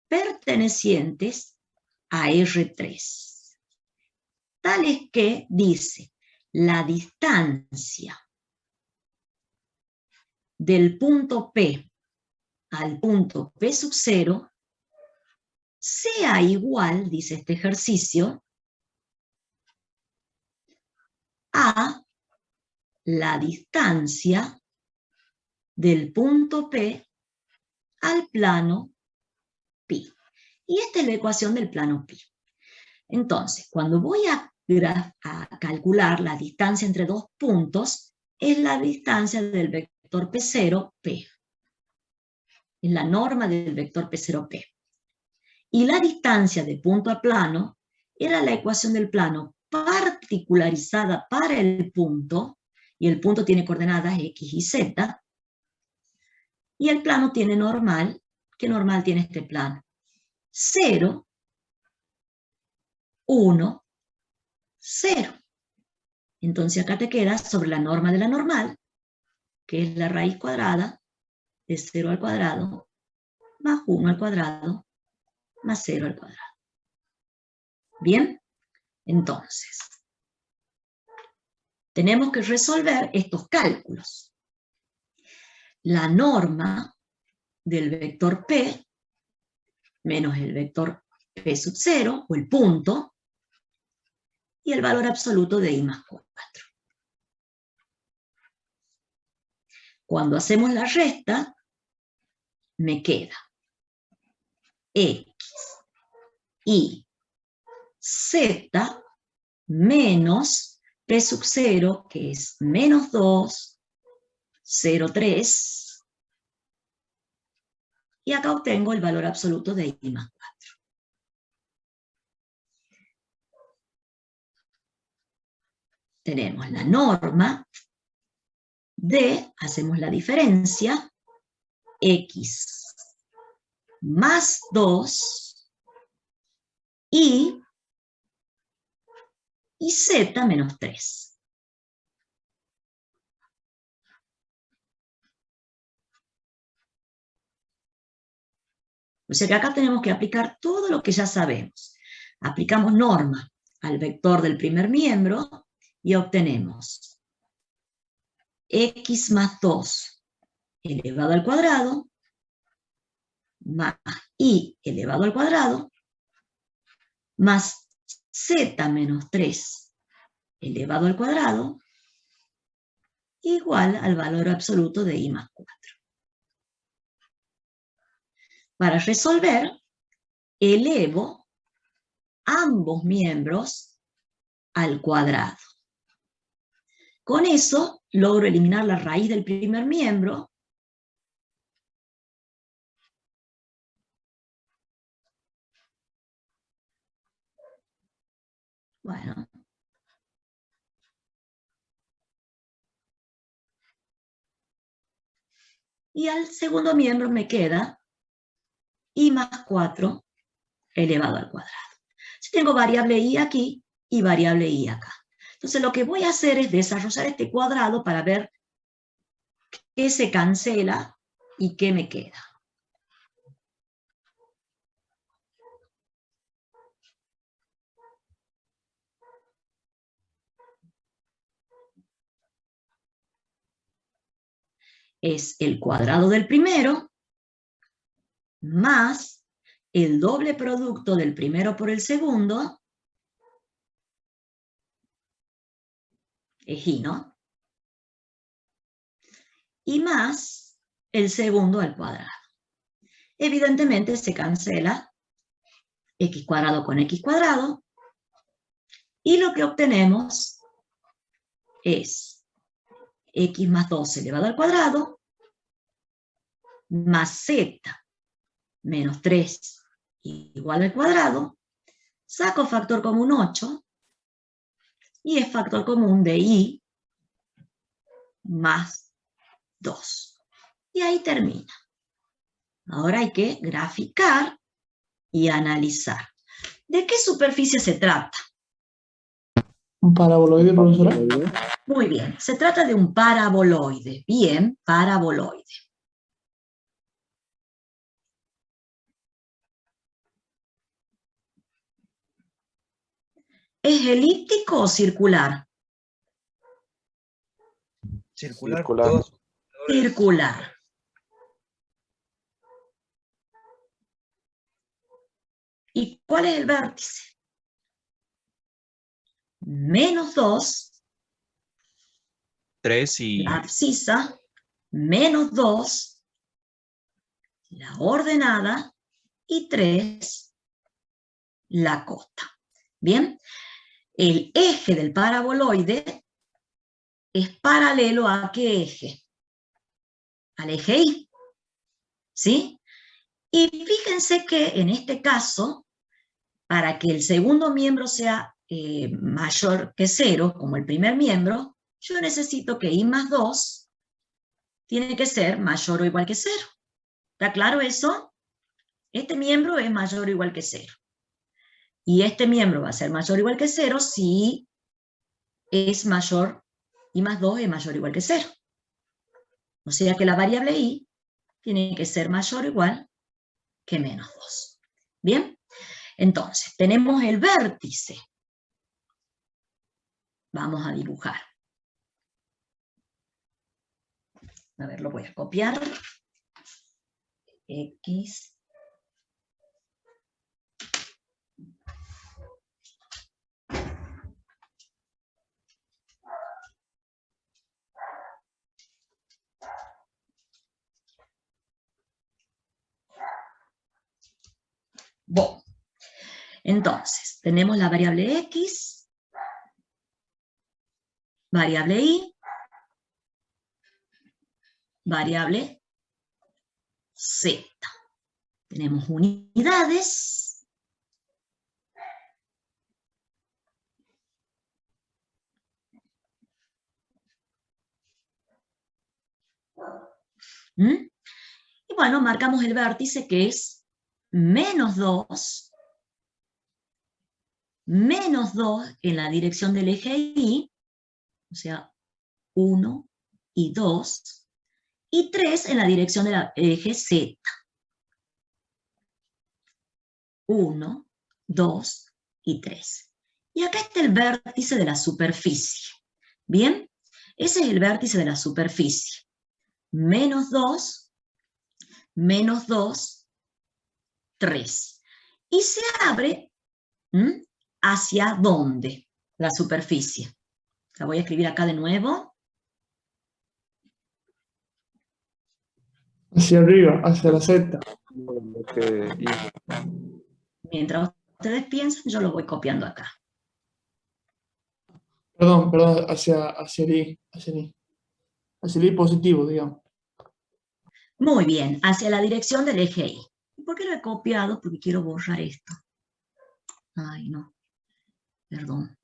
pertenecientes a R3. Tales que, dice, la distancia del punto P al punto P sub 0 sea igual, dice este ejercicio, a la distancia del punto P al plano pi. Y esta es la ecuación del plano pi. Entonces, cuando voy a calcular la distancia entre dos puntos, es la distancia del vector P0, P. Es la norma del vector P0, P. Y la distancia de punto a plano era la ecuación del plano particularizada para el punto, y el punto tiene coordenadas X y Z, y el plano tiene normal. ¿Qué normal tiene este plano? 0, 1, 0. Entonces acá te quedas sobre la norma de la normal, que es la raíz cuadrada de 0 al cuadrado, más 1 al cuadrado, más 0 al cuadrado. Bien, entonces, tenemos que resolver estos cálculos. La norma del vector P menos el vector P sub 0, o el punto, y el valor absoluto de I más 4. Cuando hacemos la resta, me queda X, Y, Z, menos P sub 0, que es menos 2, 0, 3, y acá obtengo el valor absoluto de I más 4. Tenemos la norma de, hacemos la diferencia, X más 2 y Z menos 3. O sea que acá tenemos que aplicar todo lo que ya sabemos. Aplicamos norma al vector del primer miembro y obtenemos X más 2 elevado al cuadrado más Y elevado al cuadrado más Z menos 3 elevado al cuadrado igual al valor absoluto de I más 4. Para resolver, elevo ambos miembros al cuadrado. Con eso logro eliminar la raíz del primer miembro Bueno. Y al segundo miembro me queda I más 4 elevado al cuadrado. Si tengo variable I aquí y variable I acá. Entonces lo que voy a hacer es desarrollar este cuadrado para ver qué se cancela y qué me queda. es el cuadrado del primero más el doble producto del primero por el segundo, es y, ¿no? Y más el segundo al cuadrado. Evidentemente se cancela x cuadrado con x cuadrado, y lo que obtenemos es x más 2 elevado al cuadrado, más z menos 3 igual al cuadrado, saco factor común 8, y es factor común de y más 2. Y ahí termina. Ahora hay que graficar y analizar. ¿De qué superficie se trata? ¿Un paraboloide, profesora? Muy bien, se trata de un paraboloide. Bien, paraboloide. ¿Es elíptico o circular? Circular. Circular. Circular. ¿Y cuál es el vértice? Menos 2, 3 y... la abscisa, menos 2, la ordenada, y 3, la cota. Bien, el eje del paraboloide es paralelo ¿a qué eje? Al eje Y, ¿sí? Y fíjense que en este caso, para que el segundo miembro sea mayor que 0, como el primer miembro, yo necesito que I más 2 tiene que ser mayor o igual que 0. ¿Está claro eso? Este miembro es mayor o igual que 0. Y este miembro va a ser mayor o igual que 0 si es mayor, I más 2 es mayor o igual que 0. O sea que la variable I tiene que ser mayor o igual que menos 2. ¿Bien? Entonces, tenemos el vértice. Vamos a dibujar. A ver, lo voy a copiar. X. Bueno, entonces, tenemos la variable X, variable Y, variable Z. Tenemos unidades. ¿Mm? Y bueno, marcamos el vértice que es menos 2 en la dirección del eje Y, o sea, 1 y 2, y 3 en la dirección del eje Z. 1, 2 y 3. Y acá está el vértice de la superficie. ¿Bien? Ese es el vértice de la superficie. Menos 2, 3. Y se abre ¿hacia dónde? La superficie. La voy a escribir acá de nuevo. Hacia arriba, hacia la Z. Mientras ustedes piensan, yo lo voy copiando acá. Perdón, hacia el Y. Hacia el Y positivo, digamos. Muy bien, hacia la dirección del eje Y. ¿Por qué lo he copiado? Porque quiero borrar esto. Ay, no. Perdón.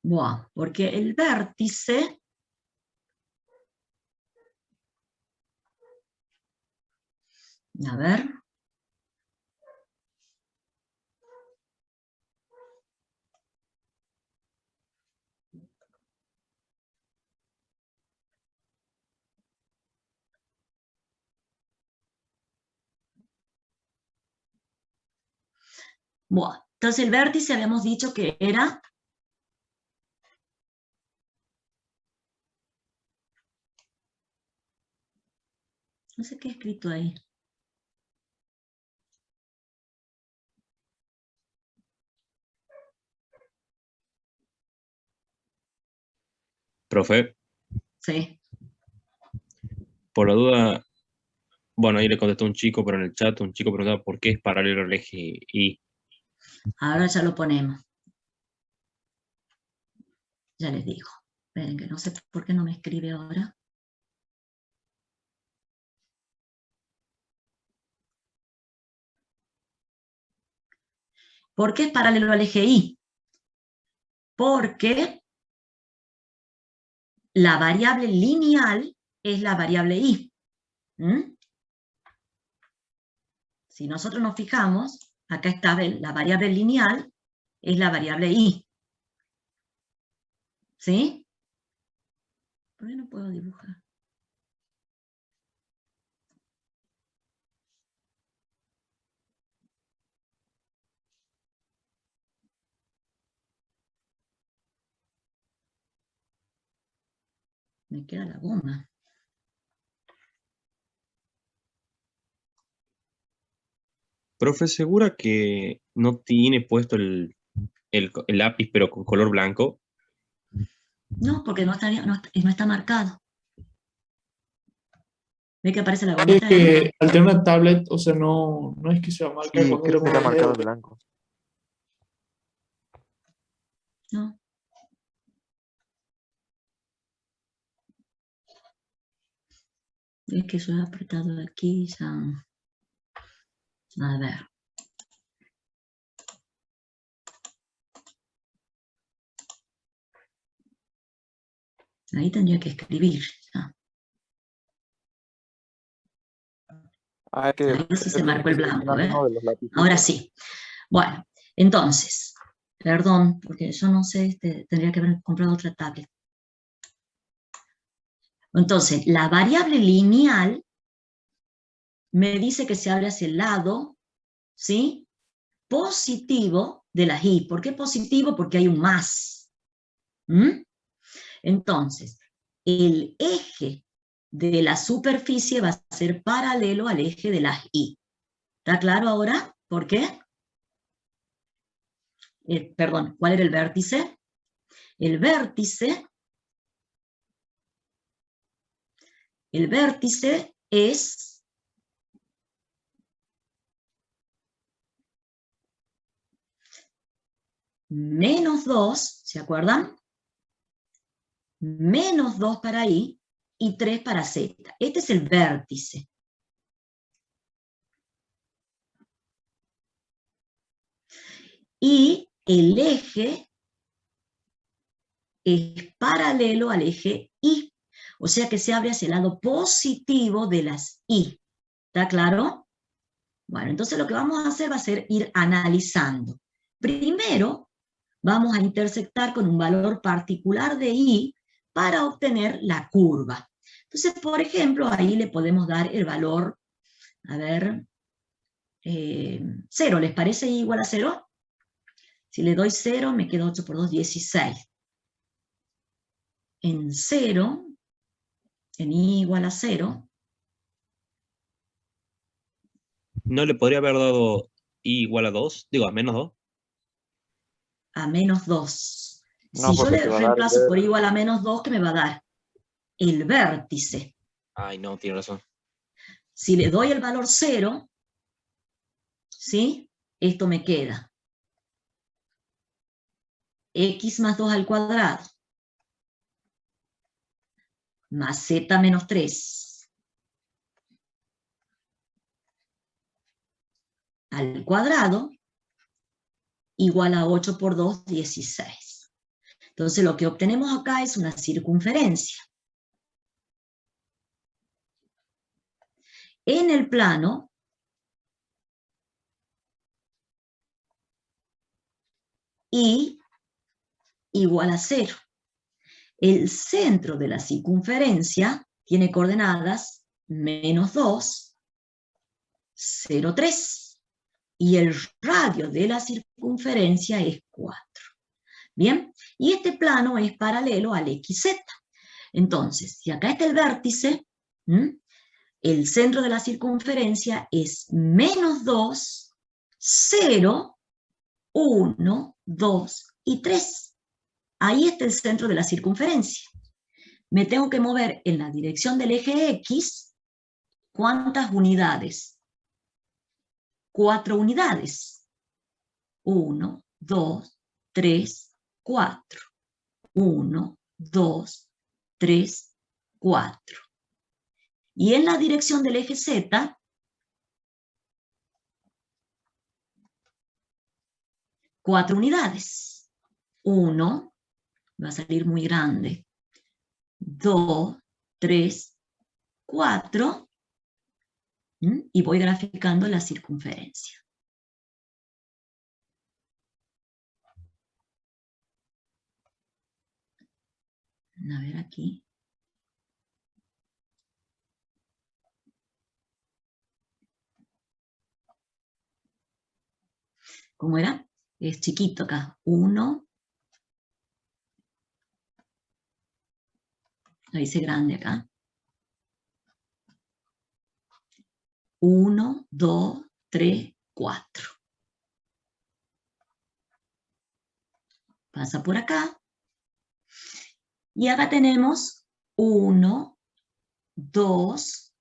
Buah, porque el vértice A ver. Bueno, entonces el vértice habíamos dicho que era no sé qué he escrito ahí. Profe, Sí. por la duda, bueno, ahí le contestó un chico, pero en el chat un chico preguntaba por qué es paralelo al eje Y. Ahora ya lo ponemos. Ya les digo. Esperen que no sé por qué no me escribe ahora. ¿Por qué es paralelo al eje Y? Porque la variable lineal es la variable Y. ¿Mm? Si nosotros nos fijamos, acá está la variable lineal es la variable Y. ¿Sí? ¿Por qué no puedo dibujar? Me queda la goma. Profe, ¿segura que no tiene puesto el lápiz pero con color blanco? No, porque no está marcado. ¿Ve que aparece la Es gomita ahí? que al tener una tablet, o sea, no es que se va a marcar Sí, cuando creo lo que está pongo el marcado dedo. en blanco. No. Es que yo he apretado aquí ya. A ver. Ahí tendría que escribir. Ya. Ah, es que Ahí sí se tiene marcó que el blanco, seleccionar ¿eh? uno de los lapicitos. Ahora sí. Bueno, entonces, perdón, porque yo no sé, tendría que haber comprado otra tablet. Entonces, la variable lineal me dice que se abre hacia el lado, ¿sí? Positivo de las Y. ¿Por qué positivo? Porque hay un más. ¿Mm? Entonces, el eje de la superficie va a ser paralelo al eje de las Y. ¿Está claro ahora? ¿Por qué? Perdón, ¿cuál era el vértice? El vértice es menos 2, ¿se acuerdan? Menos 2 para Y y 3 para Z. Este es el vértice. Y el eje es paralelo al eje Y. O sea que se abre hacia el lado positivo de las Y. ¿Está claro? Bueno, entonces lo que vamos a hacer va a ser ir analizando. Primero, vamos a intersectar con un valor particular de Y para obtener la curva. Entonces, por ejemplo, ahí le podemos dar el valor, a ver, 0. ¿Les parece I igual a 0? Si le doy 0, me queda 8 por 2, 16. En 0, en I igual a 0, ¿No le podría haber dado I igual a 2? Digo, a menos 2. a menos 2. No, Si yo porque le te va a dar el reemplazo por I verde. igual a menos 2, ¿qué me va a dar? El vértice. Ay, no, tiene razón. Si le doy el valor 0, ¿sí? Esto me queda x más 2 al cuadrado más z menos 3 al cuadrado igual a 8 por 2, 16. Entonces lo que obtenemos acá es una circunferencia. En el plano y igual a 0. El centro de la circunferencia tiene coordenadas -2, 0, 3. Y el radio de la circunferencia es 4. Bien, y este plano es paralelo al XZ. Entonces, si acá está el vértice, el centro de la circunferencia es -2, 0, 1, 2 y 3. Ahí está el centro de la circunferencia. Me tengo que mover en la dirección del eje X. ¿Cuántas unidades? 4 unidades. 1, 2, 3, 4. 1, 2, 3, 4. Y en la dirección del eje Z, 4 unidades. 1, va a salir muy grande. 2, 3, 4. Y voy graficando la circunferencia. A ver aquí. ¿Cómo era? Es chiquito acá. 1. Lo hice grande acá. 1, 2, 3, 4. Pasa por acá. Y acá tenemos 1, 2,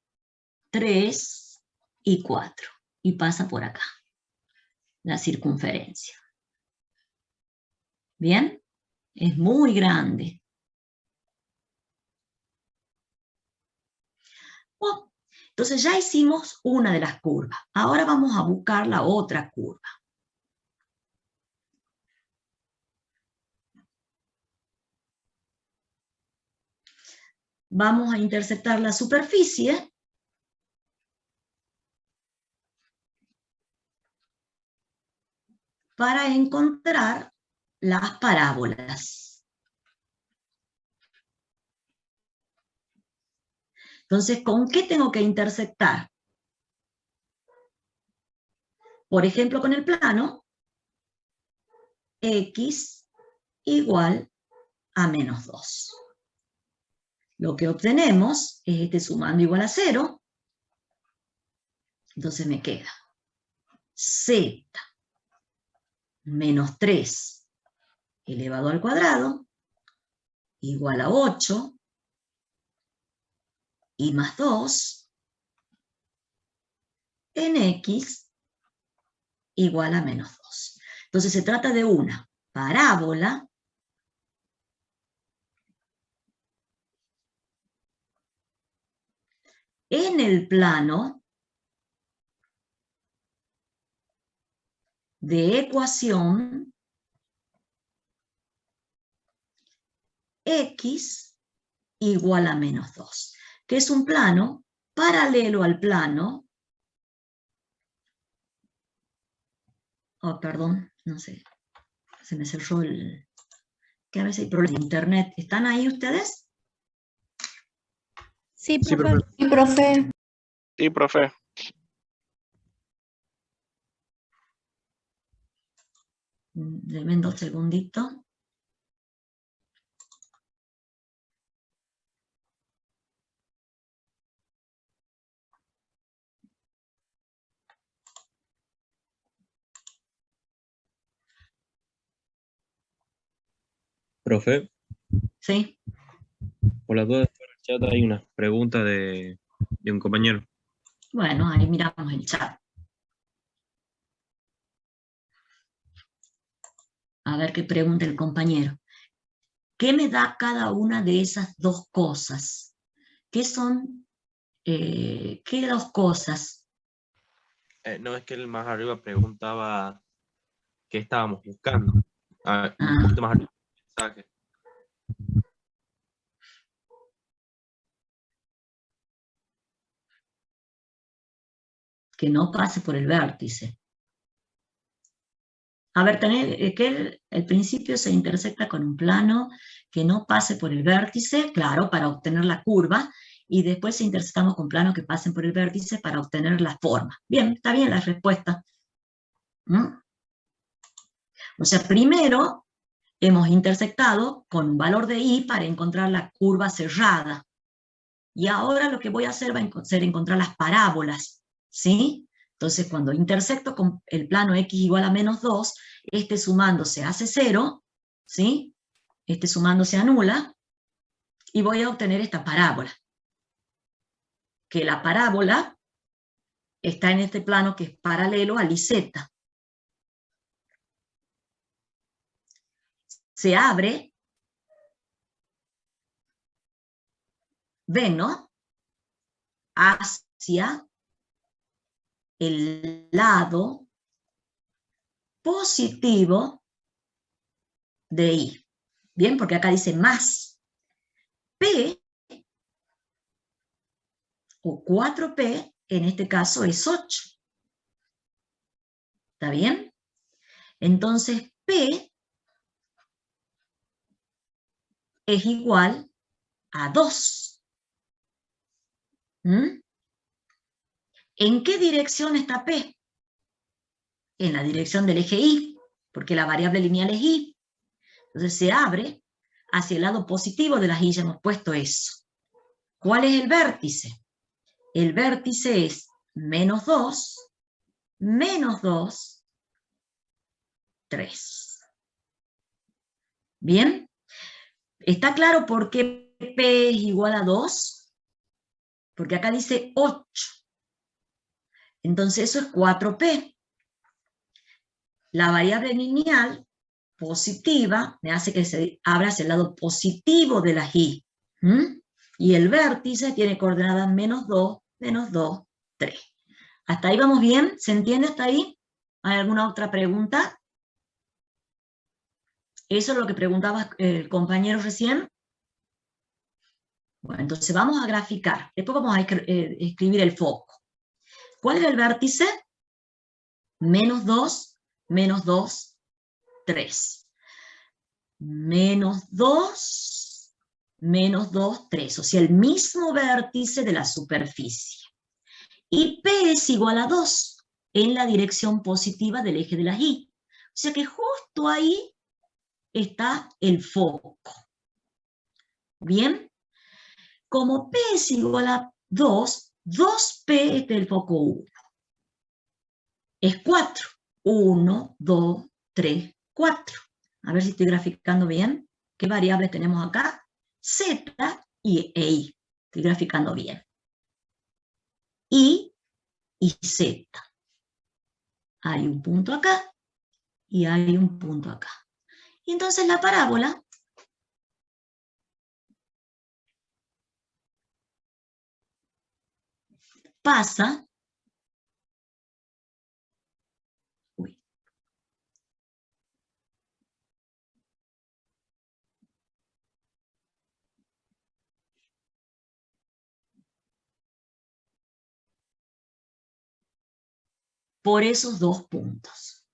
3 y 4. Y pasa por acá. La circunferencia. ¿Bien? Es muy grande. Bueno, entonces ya hicimos una de las curvas. Ahora vamos a buscar la otra curva. Vamos a intersectar la superficie. Para encontrar las parábolas. Entonces, ¿con qué tengo que intersectar? Por ejemplo, con el plano X igual a -2. Lo que obtenemos es este sumando igual a 0. Entonces me queda Z menos 3 elevado al cuadrado igual a 8 y más 2 en X igual a -2. Entonces se trata de una parábola en el plano de ecuación X igual a -2, que es un plano paralelo al plano, oh, perdón, no sé, se me cerró el, que a veces hay problemas de internet. ¿Están ahí ustedes? Sí, Sí, profe. profe. Sí, profe. Sí, profe. Denme 2 segunditos. Profe, ¿Sí? por las dudas del chat hay unas preguntas de un compañero. Bueno, ahí miramos el chat. A ver qué pregunta el compañero. ¿Qué me da cada una de esas dos cosas? ¿Qué son? ¿Qué dos cosas? No, es que él más arriba preguntaba qué estábamos buscando. Un poquito más arriba del mensaje. Que no pase por el vértice. A ver, tener que el principio se intersecta con un plano que no pase por el vértice, claro, para obtener la curva, y después intersectamos con planos que pasen por el vértice para obtener la forma. Bien, está bien la respuesta. ¿Mm? O sea, primero hemos intersectado con un valor de i para encontrar la curva cerrada. Y ahora lo que voy a hacer va a ser encontrar las parábolas, ¿sí? Entonces, cuando intersecto con el plano x igual a menos 2, este sumándose hace 0, ¿sí? Este sumándose anula, y voy a obtener esta parábola. Que la parábola está en este plano que es paralelo al IZ. Se abre, ven, ¿no? Hacia el lado positivo de I. Bien, porque acá dice más. P, o 4P, en este caso es 8. ¿Está bien? Entonces, P es igual a 2. ¿Mm? ¿En qué dirección está P? En la dirección del eje Y, porque la variable lineal es Y. Entonces se abre hacia el lado positivo de las Y, ya hemos puesto eso. ¿Cuál es el vértice? El vértice es menos 2, 3. ¿Bien? ¿Está claro por qué P es igual a 2? Porque acá dice 8. Entonces eso es 4P. La variable lineal positiva me hace que se abra hacia el lado positivo de la Y. Y el vértice tiene coordenadas menos 2, 3. ¿Hasta ahí vamos bien? ¿Se entiende hasta ahí? ¿Hay alguna otra pregunta? ¿Eso es lo que preguntaba el compañero recién? Bueno, entonces vamos a graficar. Después vamos a escribir el foco. ¿Cuál es el vértice? Menos 2, 3. Menos 2, 3. O sea, el mismo vértice de la superficie. Y P es igual a 2 en la dirección positiva del eje de la Y. O sea que justo ahí está el foco. ¿Bien? Como P es igual a 2, 2P es del foco 1. Es 4. 1, 2, 3, 4. A ver si estoy graficando bien. ¿Qué variables tenemos acá? Z e I. Estoy graficando bien. I y Z. Hay un punto acá y hay un punto acá. Y entonces la parábola pasa por esos dos puntos.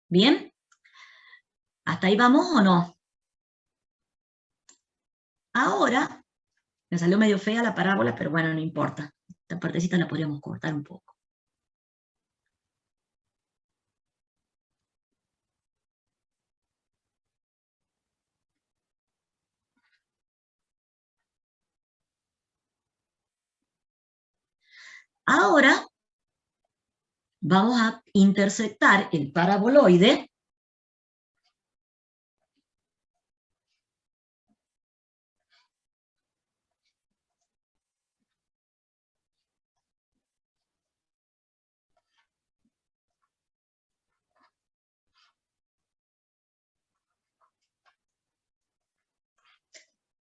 ¿Bien? ¿Hasta ahí vamos o no? Ahora, me salió medio fea la parábola, pero bueno, no importa. Esta partecita la podríamos cortar un poco. Ahora, vamos a intersectar el paraboloide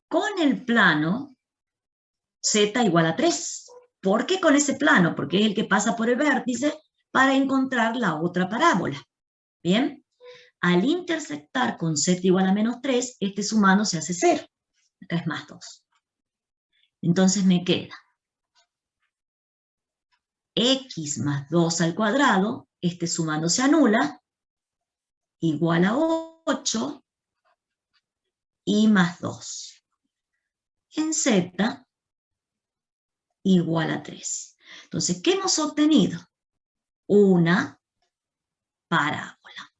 con el plano z igual a 3. ¿Por qué con ese plano? Porque es el que pasa por el vértice para encontrar la otra parábola. ¿Bien? Al intersectar con z igual a menos 3, este sumando se hace 0. Acá es más 2. Entonces me queda x más 2 al cuadrado, este sumando se anula, igual a 8 y más 2. En Z igual a 3. Entonces, ¿qué hemos obtenido? Una parábola.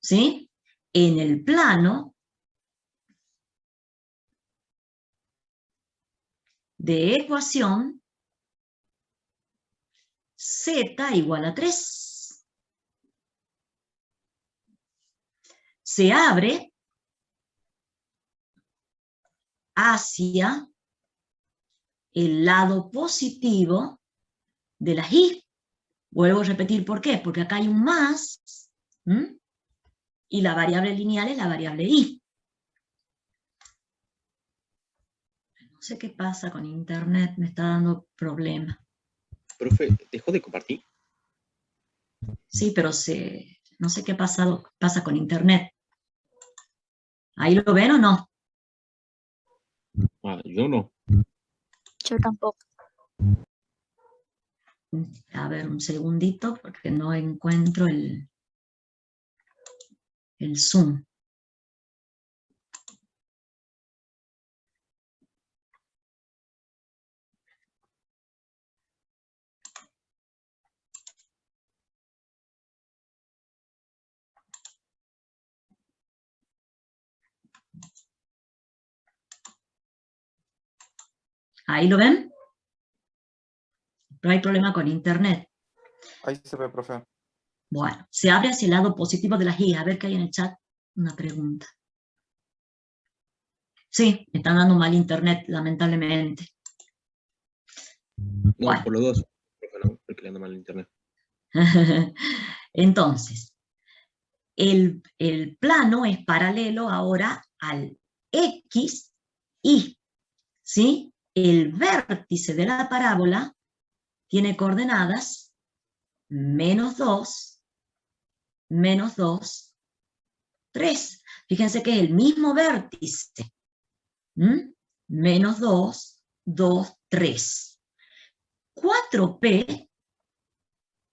¿Sí? En el plano de ecuación Z igual a 3. Se abre hacia el lado positivo de las y. Vuelvo a repetir por qué, porque acá hay un más, ¿m? Y la variable lineal es la variable y. No sé qué pasa con internet, me está dando problema. Profe, ¿dejó de compartir? Sí, pero no sé qué pasa con internet. ¿Ahí lo ven o no? Ah, yo no. Yo tampoco. A ver, un segundito, porque no encuentro el Zoom. ¿Ahí lo ven? No hay problema con internet. Ahí se ve, profe. Bueno, se abre hacia el lado positivo de las y. A ver qué hay en el chat. Una pregunta. Sí, me están dando mal internet, lamentablemente. No, Bueno. por los dos. Profe, no, porque le anda mal el internet. Entonces, el plano es paralelo ahora al X, y, ¿sí? El vértice de la parábola tiene coordenadas -2, -2, 3. Fíjense que es el mismo vértice. -2, 2, 3. 4P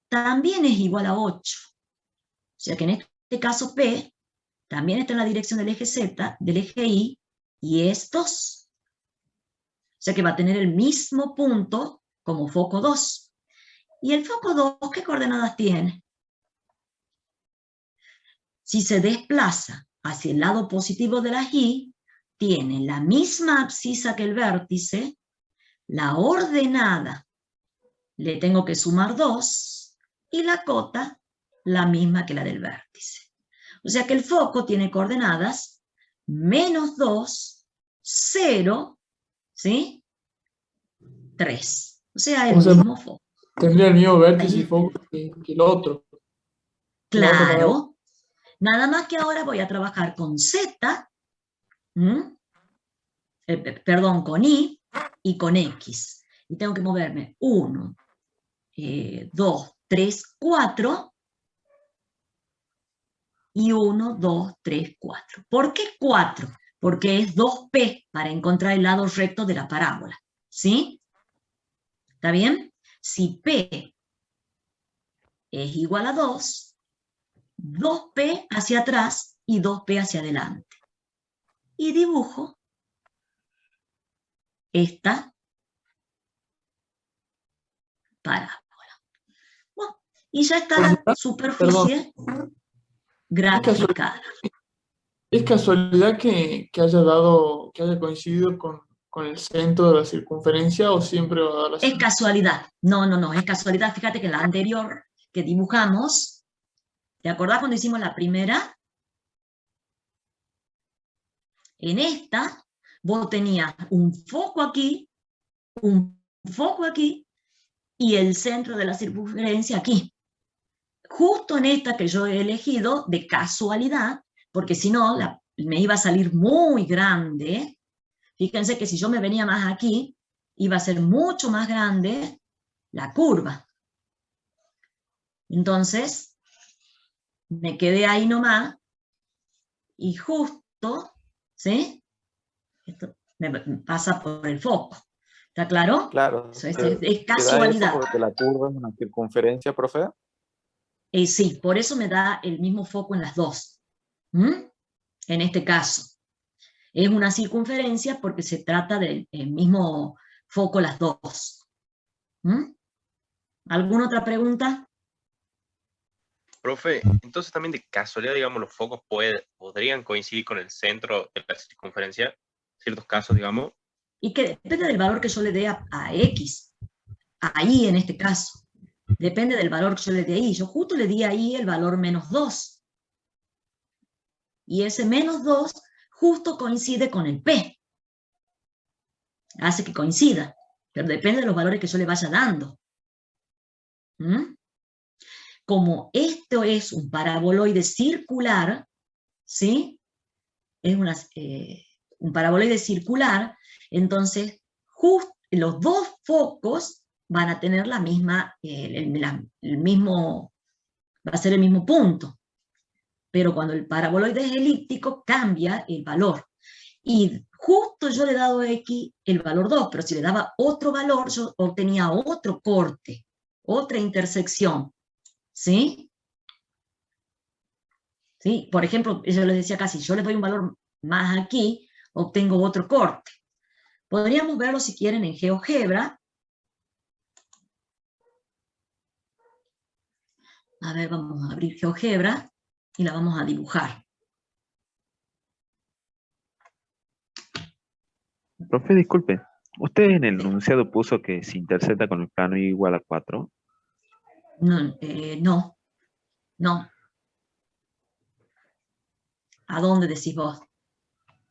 también es igual a 8. O sea que en este caso P también está en la dirección del eje Z, del eje Y, y es 2. O sea que va a tener el mismo punto como foco 2. ¿Y el foco 2 qué coordenadas tiene? Si se desplaza hacia el lado positivo de la Y, tiene la misma abscisa que el vértice, la ordenada le tengo que sumar 2, y la cota la misma que la del vértice. O sea que el foco tiene coordenadas -2, 0, ¿sí? 3. O sea, el mismo foco. Tendría el mismo vértice y foco que el otro. Claro. Nada más que ahora voy a trabajar con Z, perdón, con Y y con X. Y tengo que moverme 1, 2, 3, 4. Y 1, 2, 3, 4. ¿Por qué 4? Porque es 2P para encontrar el lado recto de la parábola. ¿Sí? ¿Está bien? Si P es igual a 2, 2P hacia atrás y 2P hacia adelante. Y dibujo esta parábola. Bueno, y ya está la superficie graficada. ¿Es casualidad que haya coincidido con el centro de la circunferencia o siempre va a dar la Es casualidad. No, es casualidad. Fíjate que la anterior que dibujamos, ¿te acordás cuando hicimos la primera? En esta, vos tenías un foco aquí y el centro de la circunferencia aquí. Justo en esta que yo he elegido, de casualidad, porque si no, me iba a salir muy grande. Fíjense que si yo me venía más aquí, iba a ser mucho más grande la curva. Entonces, me quedé ahí nomás, y justo, ¿sí? Esto me pasa por el foco. ¿Está claro? Claro. Eso es ¿Se da eso casualidad. porque la curva es una circunferencia, profe? Sí, por eso me da el mismo foco en las dos. ¿Mm? En este caso. Es una circunferencia porque se trata del mismo foco las dos. ¿Mm? ¿Alguna otra pregunta? Profe, entonces también de casualidad, digamos, los focos podrían coincidir con el centro de la circunferencia, ciertos casos, digamos. Y que depende del valor que yo le dé a X, a Y en este caso. Depende del valor que yo le dé a Y. Yo justo le di a Y el valor -2. Y ese -2 justo coincide con el P. Hace que coincida, pero depende de los valores que yo le vaya dando. ¿Mm? Como esto es un paraboloide circular, ¿sí? Es un paraboloide circular, entonces los dos focos van a tener la misma, el mismo, va a ser el mismo punto. Pero cuando el paraboloide es elíptico, cambia el valor. Y justo yo le he dado a X el valor 2, pero si le daba otro valor, yo obtenía otro corte, otra intersección. ¿Sí? ¿Sí? Por ejemplo, yo les decía acá, si yo les doy un valor más aquí, obtengo otro corte. Podríamos verlo si quieren en GeoGebra. A ver, vamos a abrir GeoGebra y la vamos a dibujar. Profe, disculpe. ¿Usted en el enunciado puso que se intersecta con el plano y igual a 4? No, no. ¿A dónde decís vos?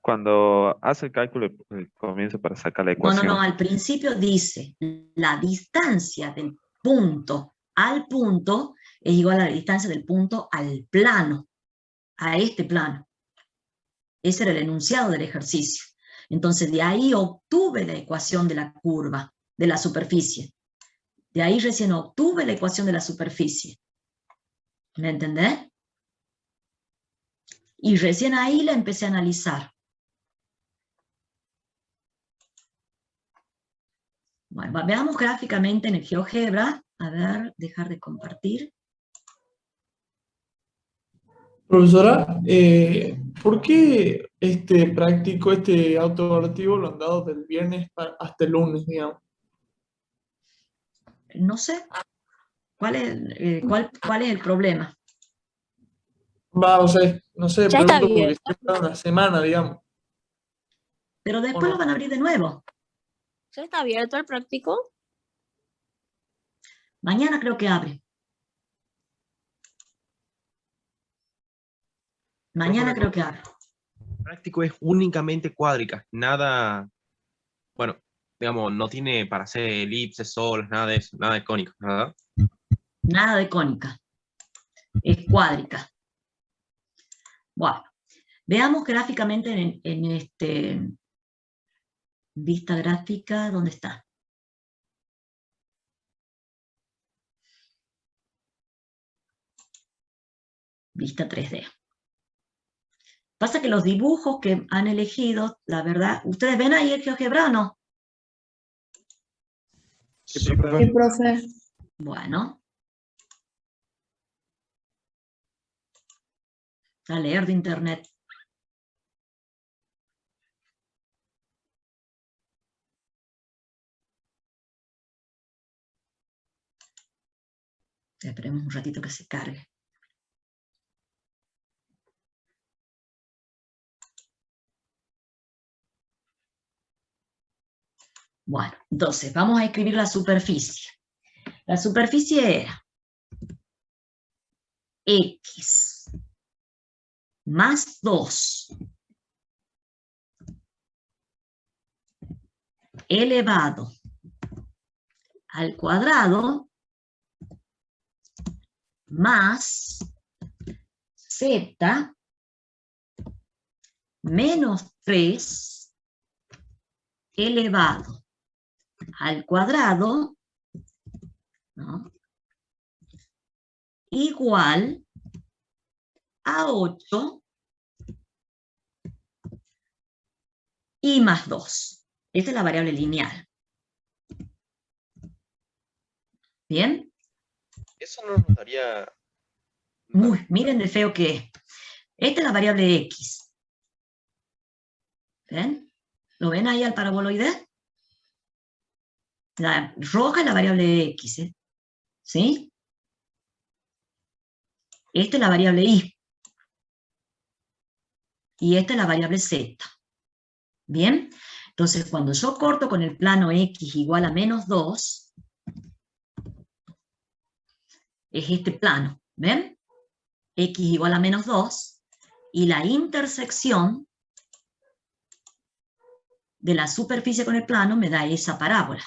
Cuando hace el cálculo, el comienzo para sacar la No, ecuación. al principio dice, la distancia del punto al punto es igual a la distancia del punto al plano, a este plano. Ese era el enunciado del ejercicio. Entonces de ahí obtuve la ecuación de la curva, de la superficie. De ahí recién obtuve la ecuación de la superficie. ¿Me entendés? Y recién ahí la empecé a analizar. Bueno, veamos gráficamente en el GeoGebra. A ver, dejar de compartir. Profesora, ¿por qué este práctico, este autoevaluativo lo han dado del viernes hasta el lunes, digamos? No sé. ¿Cuál es el problema? O sea, no sé, Ya está pregunto porque bien. siempre da una semana, digamos. Pero después no? lo van a abrir de nuevo. ¿Ya está abierto el práctico? Mañana creo que abre. Mañana creo que abre. Práctico es únicamente cuádricas, nada, bueno, digamos, no tiene para hacer elipses, soles, nada de eso, nada de cónicos, ¿verdad? Nada de cónica. Es cuádrica. Bueno, veamos gráficamente en este vista gráfica, ¿dónde está? Vista 3D. Pasa que los dibujos que han elegido, la verdad, ¿ustedes ven ahí el GeoGebra o no? Sí, profe. Sí, profe. Bueno. A leer de internet. Esperemos un ratito que se cargue. Bueno, entonces vamos a escribir la superficie. La superficie era X más 2 elevado al cuadrado más Z menos 3 elevado al cuadrado, ¿no?, igual a 8 y más 2. Esta es la variable lineal. ¿Bien? Eso no nos daría Miren de feo que es. Esta es la variable x. ¿Ven? ¿Lo ven ahí al paraboloide? La roja es la variable x, ¿eh? ¿Sí? Esta es la variable y. Y esta es la variable z. ¿Bien? Entonces, cuando yo corto con el plano x igual a -2, es este plano, ¿ven? X igual a -2, y la intersección de la superficie con el plano me da esa parábola.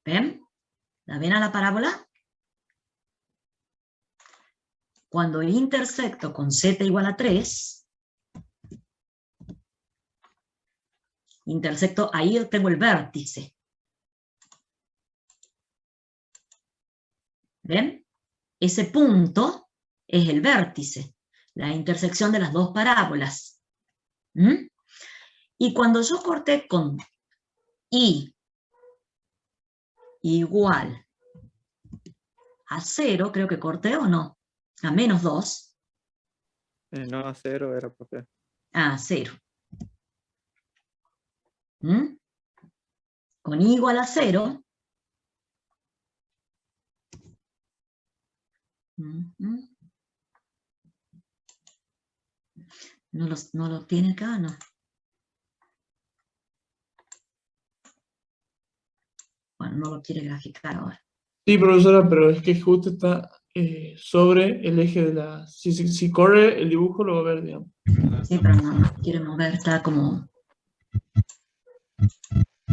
¿Ven? ¿La ven a la parábola? Cuando intersecto con z igual a 3, intersecto, ahí tengo el vértice. ¿Ven? Ese punto es el vértice, la intersección de las dos parábolas. ¿Mm? Y cuando yo corté con y igual a 0, creo que corté o no, a -2. No, a 0 era, profe. A 0. ¿Mm? Con i igual a 0. No lo tiene acá, ¿no? Bueno, no lo quiere graficar ahora. Sí, profesora, pero es que justo está sobre el eje de la... Si corre el dibujo lo va a ver, digamos. Sí, pero no quiere mover, está como...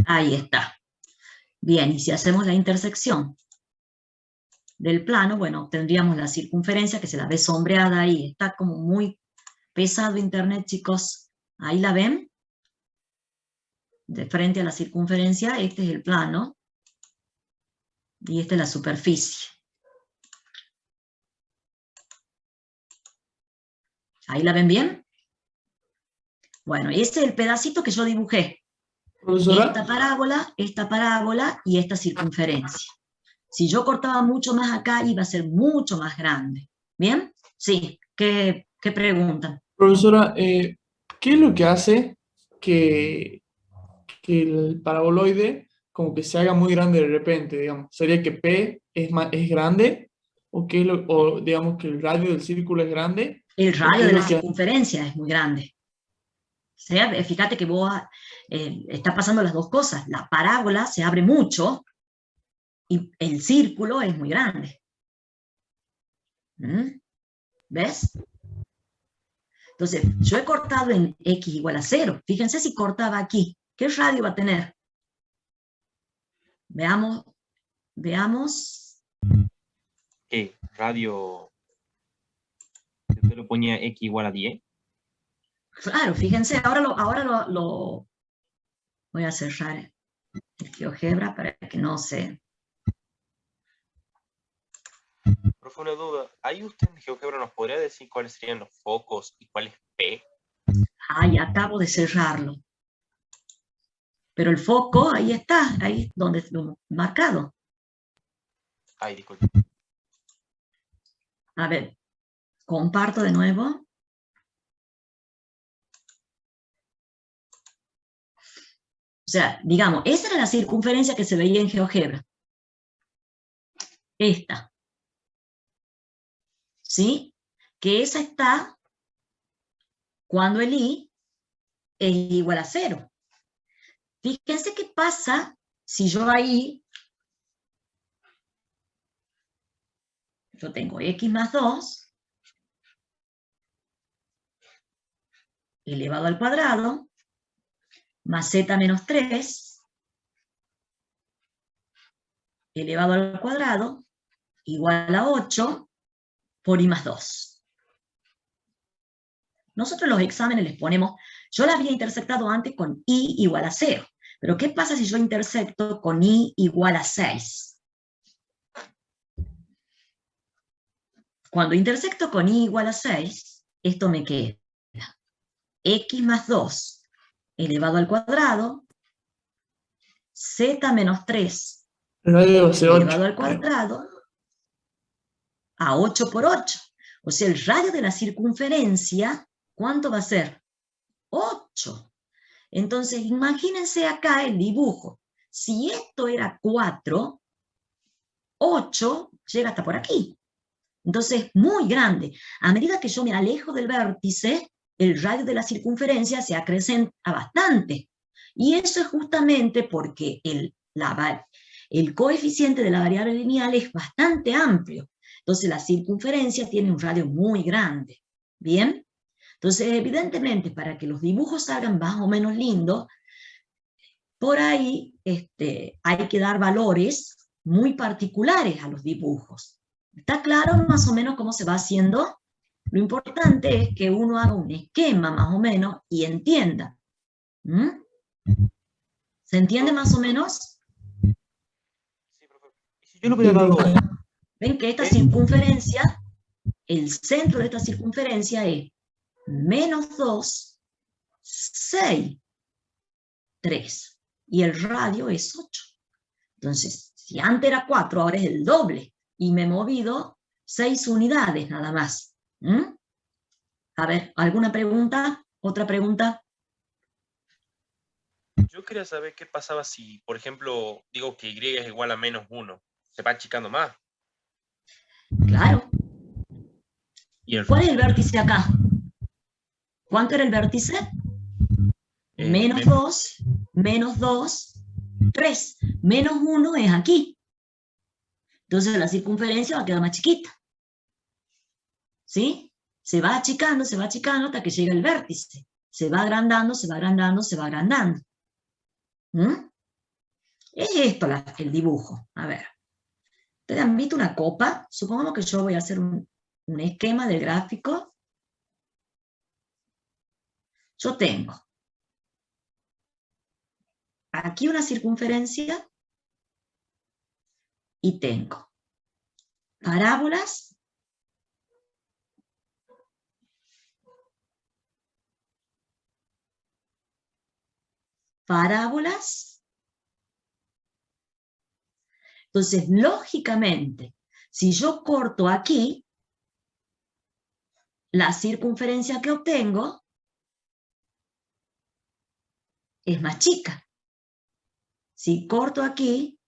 Ahí está. Bien, y si hacemos la intersección del plano, bueno, tendríamos la circunferencia que se la ve sombreada ahí. Está como muy pesado internet, chicos. Ahí la ven. De frente a la circunferencia, este es el plano. Y esta es la superficie. ¿Ahí la ven bien? Bueno, ese es el pedacito que yo dibujé. Profesora, Esta parábola y esta circunferencia. Si yo cortaba mucho más acá, iba a ser mucho más grande. ¿Bien? Sí. ¿Qué preguntan? profesora, ¿qué es lo que hace que el paraboloide como que se haga muy grande de repente, digamos? ¿Sería que P es grande? ¿O, o digamos que el radio del círculo es grande? El ¿O radio qué de es la lo que circunferencia es muy grande. O sea, fíjate que vos está pasando las dos cosas. La parábola se abre mucho y el círculo es muy grande. ¿Mm? ¿Ves? Entonces, yo he cortado en x igual a 0. Fíjense si cortaba aquí. ¿Qué radio va a tener? Veamos. Radio. Usted lo ponía x igual a 10. Claro, fíjense, ahora lo voy a cerrar el GeoGebra para que no se... Profe, una duda. ¿Ahí usted en GeoGebra nos podría decir cuáles serían los focos y cuál es P? Ay, acabo de cerrarlo. Pero el foco, ahí está, ahí donde lo marcado. Ay, disculpe. A ver, comparto de nuevo. O sea, digamos, esa era la circunferencia que se veía en GeoGebra. Esta. ¿Sí? Que esa está cuando el i es igual a 0. Fíjense qué pasa si yo ahí, yo tengo x más 2 elevado al cuadrado, más z menos 3 elevado al cuadrado, igual a 8 por i más 2. Nosotros los exámenes les ponemos, yo la había intersectado antes con i igual a 0, pero ¿qué pasa si yo intersecto con i igual a 6? Cuando intersecto con i igual a 6, esto me queda x más 2 elevado al cuadrado, z menos 3 El radio va a ser 8. elevado al cuadrado a 8 por 8. O sea, el radio de la circunferencia, ¿cuánto va a ser? 8. Entonces, imagínense acá el dibujo. Si esto era 4, 8 llega hasta por aquí. Entonces, muy grande. A medida que yo me alejo del vértice, el radio de la circunferencia se acrecenta bastante. Y eso es justamente porque el coeficiente de la variable lineal es bastante amplio. Entonces, la circunferencia tiene un radio muy grande. ¿Bien? Entonces, evidentemente, para que los dibujos salgan más o menos lindos, por ahí hay que dar valores muy particulares a los dibujos. ¿Está claro más o menos cómo se va haciendo? Lo importante es que uno haga un esquema más o menos y entienda. ¿Mm? ¿Se entiende más o menos? Sí, profe. Si yo le hubiera dado... Ven que esta circunferencia, el centro de esta circunferencia es -2, 6, 3. Y el radio es 8. Entonces, si antes era 4, ahora es el doble. Y me he movido 6 unidades nada más. ¿Mm? A ver, ¿alguna pregunta? ¿Otra pregunta? Yo quería saber qué pasaba si, por ejemplo, digo que y es igual a -1. Se va achicando más. Claro. ¿Y ¿Cuál es el vértice acá? ¿Cuánto era el vértice? -2, -2, 3. -1 es aquí. Entonces la circunferencia va a quedar más chiquita. ¿Sí? Se va achicando hasta que llega el vértice. Se va agrandando, se va agrandando, se va agrandando. ¿Mm? Es esto el dibujo. A ver. ¿Ustedes han visto una copa? Supongamos que yo voy a hacer un esquema del gráfico. Yo tengo aquí una circunferencia y tengo parábolas Entonces, lógicamente, si yo corto aquí, la circunferencia que obtengo es más chica. Si corto aquí,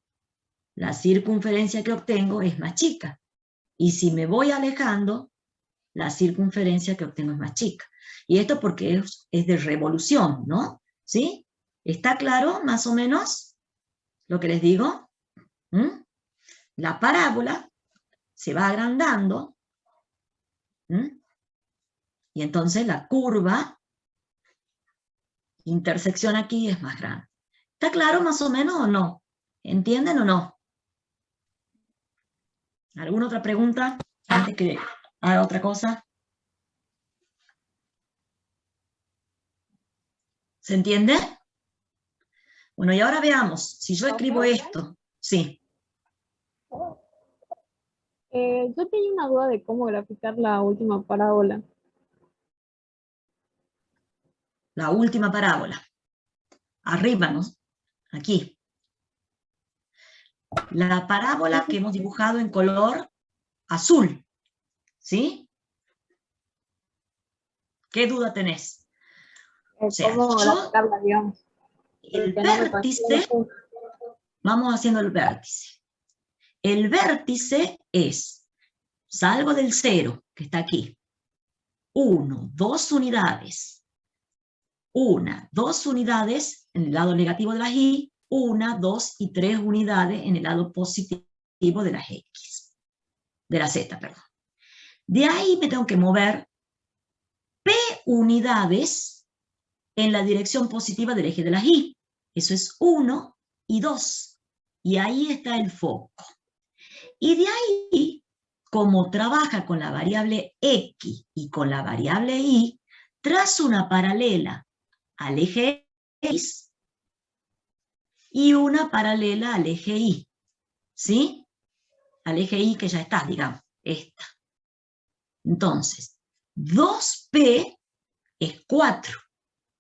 la circunferencia que obtengo es más chica. Y si me voy alejando, la circunferencia que obtengo es más chica. Y esto porque es de revolución, ¿no? ¿Sí? ¿Está claro, más o menos, lo que les digo? ¿Mm? La parábola se va agrandando, ¿Mm? Y entonces la curva, intersección aquí es más grande. ¿Está claro más o menos o no? ¿Entienden o no? ¿Alguna otra pregunta antes que haga otra cosa? ¿Se entiende? Bueno, y ahora veamos, si yo escribo esto, sí. Yo tenía una duda de cómo graficar la última parábola. La última parábola. Arriba, ¿no? Aquí. La parábola que hemos dibujado en color azul. ¿Sí? ¿Qué duda tenés? O sea, ¿Cómo graficarla, digamos? el vértice, vamos haciendo el vértice. El vértice es, salgo del 0, que está aquí. 1, 2 unidades. 1, 2 unidades en el lado negativo de las y, 1, 2 y 3 unidades en el lado positivo de las x. De la z, perdón. De ahí me tengo que mover p unidades en la dirección positiva del eje de las y. Eso es 1 y 2. Y ahí está el foco. Y de ahí, como trabaja con la variable x y con la variable y, trazo una paralela al eje x y una paralela al eje y. ¿Sí? Al eje y que ya está, digamos, esta. Entonces, 2p es 4.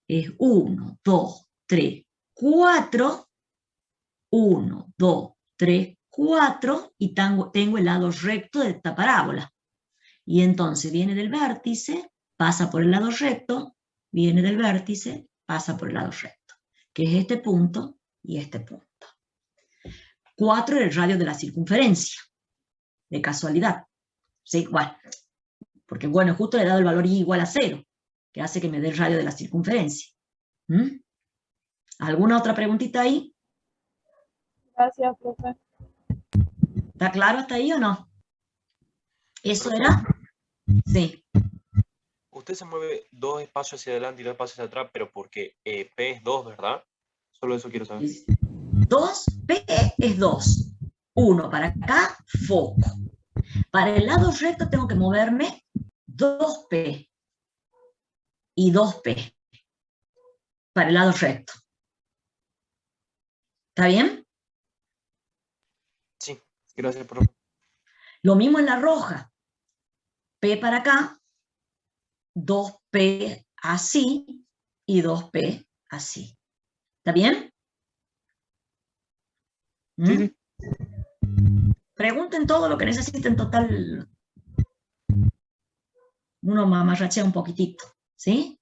Es 1, 2, 3, 4. 1, 2, 3, 4, y tengo el lado recto de esta parábola. Y entonces viene del vértice, pasa por el lado recto, viene del vértice, pasa por el lado recto, que es este punto y este punto. 4 es el radio de la circunferencia, de casualidad. ¿Sí? Bueno, porque bueno, justo le he dado el valor i igual a 0, que hace que me dé el radio de la circunferencia. ¿Mm? ¿Alguna otra preguntita ahí? Gracias, profe. ¿Está claro hasta ahí o no? ¿Eso Profe, era? Sí. usted se mueve 2 espacios hacia adelante y 2 espacios hacia atrás, pero porque P es 2, ¿verdad? Solo eso quiero saber. 2, P es 2. 1 para acá, foco. Para el lado recto tengo que moverme 2P y 2P. Para el lado recto. ¿Está bien? Sí, gracias, profe. Lo mismo en la roja. P para acá, 2P así y 2P así. ¿Está bien? Sí, sí. Pregunten todo lo que necesiten, total. Uno mamarrachea un poquitito, ¿sí?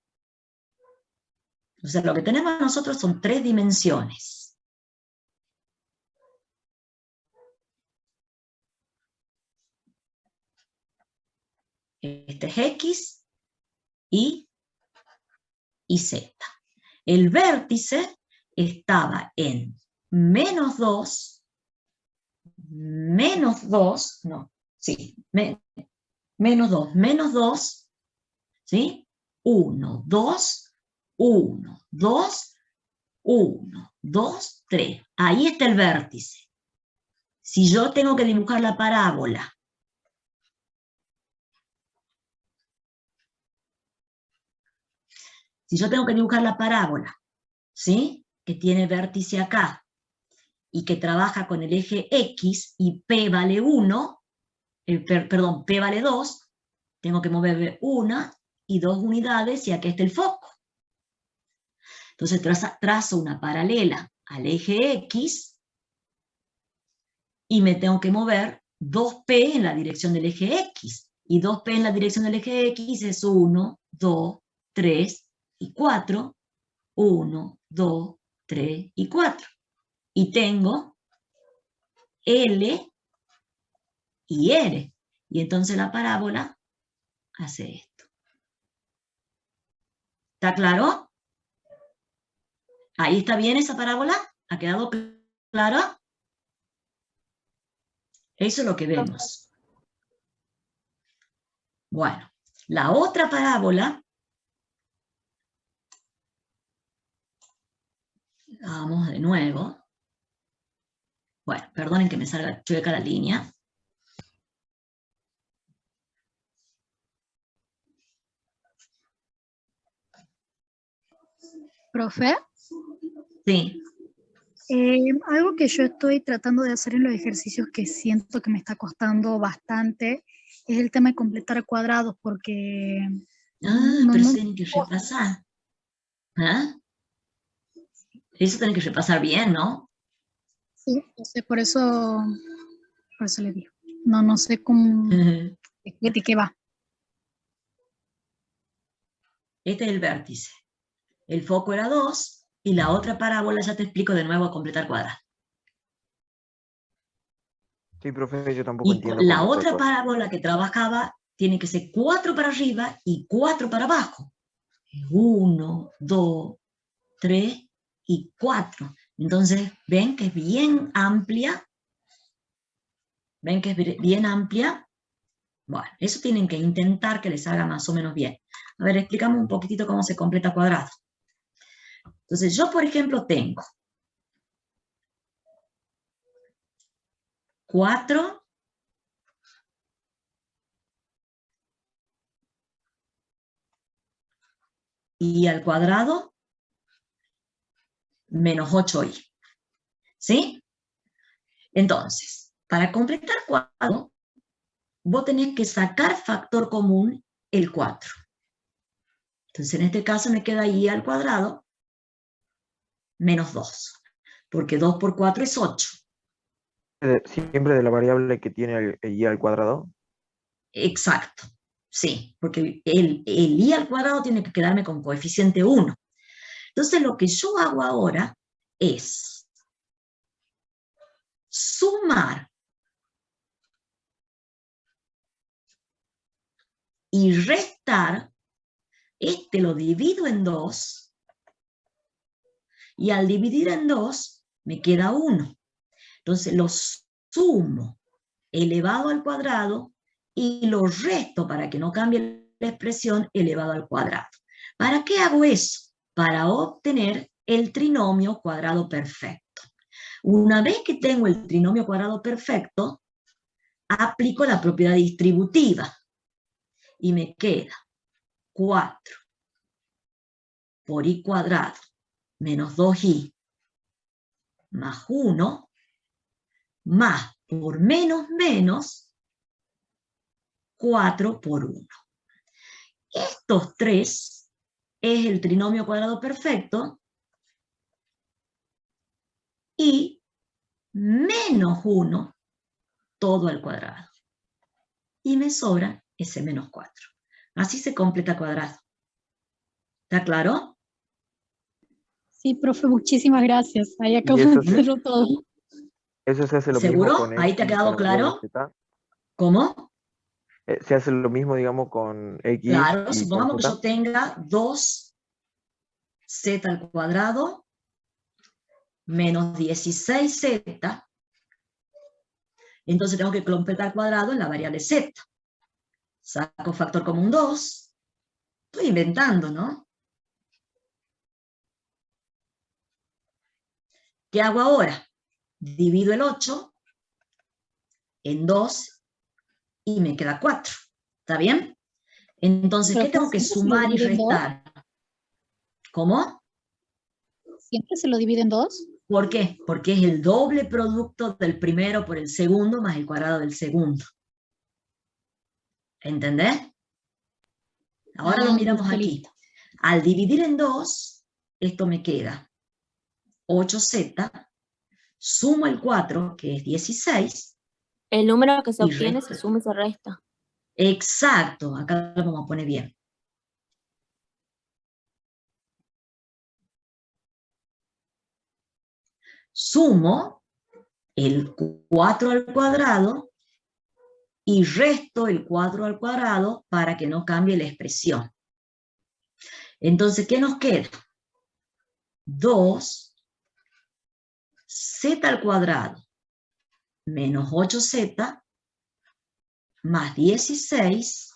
Entonces lo que tenemos nosotros son 3 dimensiones. Este es X, Y y Z. El vértice estaba en menos 2, menos 2, ¿sí? 1, 2, 1, 2, 1, 2, 3. Ahí está el vértice. Si yo tengo que dibujar la parábola, ¿sí? Que tiene vértice acá, y que trabaja con el eje X, y P vale 1, perdón, P vale 2, tengo que mover 1 y 2 unidades, y aquí está el foco. Entonces trazo una paralela al eje X, y me tengo que mover 2P en la dirección del eje X. Y 2P en la dirección del eje X es 1, 2, 3 y 4. 1, 2, 3 y 4. Y tengo L y R. Y entonces la parábola hace esto. ¿Está claro? ¿Ahí está bien esa parábola? ¿Ha quedado clara? Eso es lo que vemos. Bueno, la otra parábola, vamos de nuevo. Bueno, perdonen que me salga chueca la línea. Profe, Sí. algo que yo estoy tratando de hacer en los ejercicios que siento que me está costando bastante es el tema de completar cuadrados, porque Pero eso tienen que repasar. ¿Ah? Eso tienen que repasar bien, ¿no? Sí, por eso le digo. No sé cómo, de qué va. Este es el vértice. El foco era 2, y la otra parábola ya te explico de nuevo a completar cuadrados. Sí, profe, yo tampoco Y entiendo la completar otra cuadrados. parábola que trabajaba tiene que ser 4 para arriba y 4 para abajo. 1, 2, 3 y 4. Entonces, ¿ven que es bien amplia? ¿Ven que es bien amplia? Bueno, eso tienen que intentar que les salga más o menos bien. A ver, explicamos un poquitito cómo se completa cuadrado. Entonces, yo, por ejemplo, tengo 4 y al cuadrado menos 8i. ¿Sí? Entonces, para completar cuadrado, vos tenés que sacar factor común el 4. Entonces, en este caso me queda i al cuadrado menos 2. Porque 2 por 4 es 8. siempre de la variable que tiene el y al cuadrado. Exacto, sí, porque el i al cuadrado tiene que quedarme con coeficiente 1. Entonces lo que yo hago ahora es sumar y restar. Este lo divido en 2, y al dividir en 2 me queda 1. Entonces lo sumo elevado al cuadrado y lo resto para que no cambie la expresión elevado al cuadrado. ¿Para qué hago eso? Para obtener el trinomio cuadrado perfecto. Una vez que tengo el trinomio cuadrado perfecto, aplico la propiedad distributiva y me queda 4 por i cuadrado menos 2i más 1 más por menos menos 4 por 1. Estos 3 es el trinomio cuadrado perfecto y menos 1 todo al cuadrado. Y me sobra ese menos 4. Así se completa cuadrado. ¿Está claro? Sí, profe, muchísimas gracias. Ahí Y acabo de hacerlo todo. eso se hace lo mismo ¿Seguro? con ¿Ahí te ha X, quedado con la claro? doble Z. ¿Cómo? Se hace lo mismo, digamos, con X Claro, y con supongamos que Z. yo tenga 2z al cuadrado menos 16z. Entonces tengo que completar cuadrado en la variable z. Saco factor común 2. Estoy inventando, ¿no? ¿Qué hago ahora? Divido el 8 en 2 y me queda 4. ¿Está bien? Entonces, ¿qué tengo que sumar y restar? ¿Cómo? ¿Siempre se lo divide en 2? ¿Por qué? Porque es el doble producto del primero por el segundo más el cuadrado del segundo. ¿Entendés? Ahora lo miramos aquí. Al dividir en 2, esto me queda 8z, sumo el 4, que es 16. El número que se y obtiene resto. se suma y se resta. Exacto, acá lo vamos a poner bien. Sumo el 4 al cuadrado y resto el 4 al cuadrado para que no cambie la expresión. Entonces, ¿qué nos queda? 2z al cuadrado menos 8z más 16,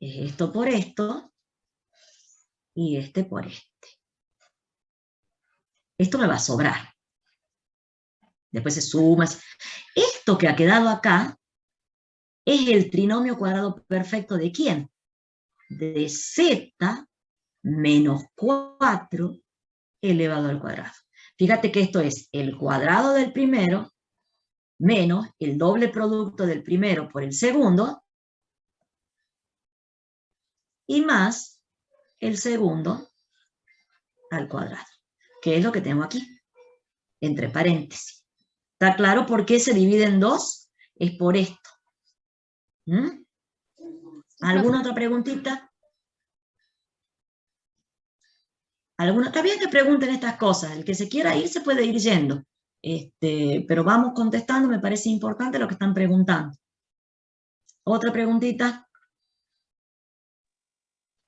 es esto por esto, y este por este. Esto me va a sobrar. Después se suma. Esto que ha quedado acá es el trinomio cuadrado perfecto ¿de quién? De z menos 4 elevado al cuadrado. Fíjate que esto es el cuadrado del primero menos el doble producto del primero por el segundo y más el segundo al cuadrado, que es lo que tengo aquí, entre paréntesis. ¿Está claro por qué se divide en 2? Es por esto. ¿Mm? ¿Alguna otra preguntita? Está bien que pregunten estas cosas. El que se quiera ir se puede ir yendo. Pero vamos contestando, me parece importante lo que están preguntando. ¿Otra preguntita?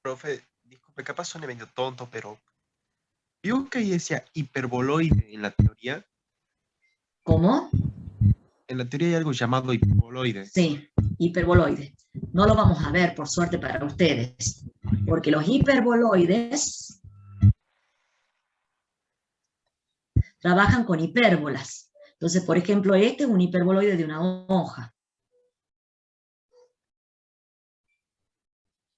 Profe, disculpe, capaz suene medio tonto, pero ¿vio que ahí decía hiperboloide en la teoría? ¿Cómo? En la teoría hay algo llamado hiperboloide. Sí, hiperboloide. No lo vamos a ver, por suerte para ustedes, porque los hiperboloides trabajan con hipérbolas. Entonces, por ejemplo, este es un hiperboloide de una hoja.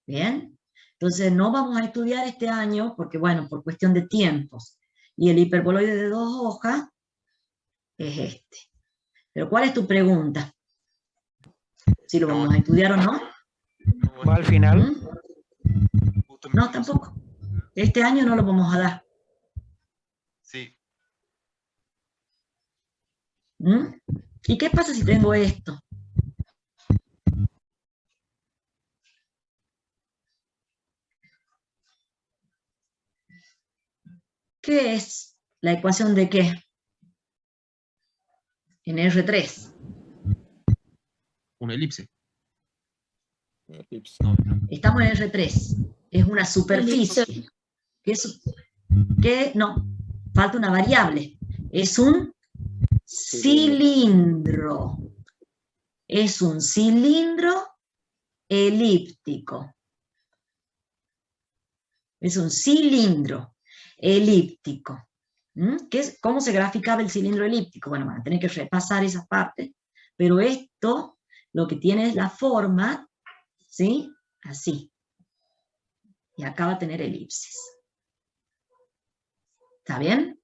¿Bien? Entonces, no vamos a estudiar este año, porque bueno, por cuestión de tiempos. Y el hiperboloide de 2 hojas es este. Pero ¿cuál es tu pregunta? ¿Si lo vamos a estudiar o no? ¿Va al final? ¿Mm? No, tampoco. Este año no lo vamos a dar. Sí. ¿Mm? ¿Y qué pasa si tengo esto? ¿Qué es la ecuación de qué? En R3. Una elipse. Estamos en R3. Es una superficie. No, falta una variable. Es un cilindro. Es un cilindro elíptico. Es un cilindro elíptico. ¿Cómo se graficaba el cilindro elíptico? Bueno, van a tener que repasar esa parte, pero esto lo que tiene es la forma, ¿sí? Así. Y acá va a tener elipsis. ¿Está bien?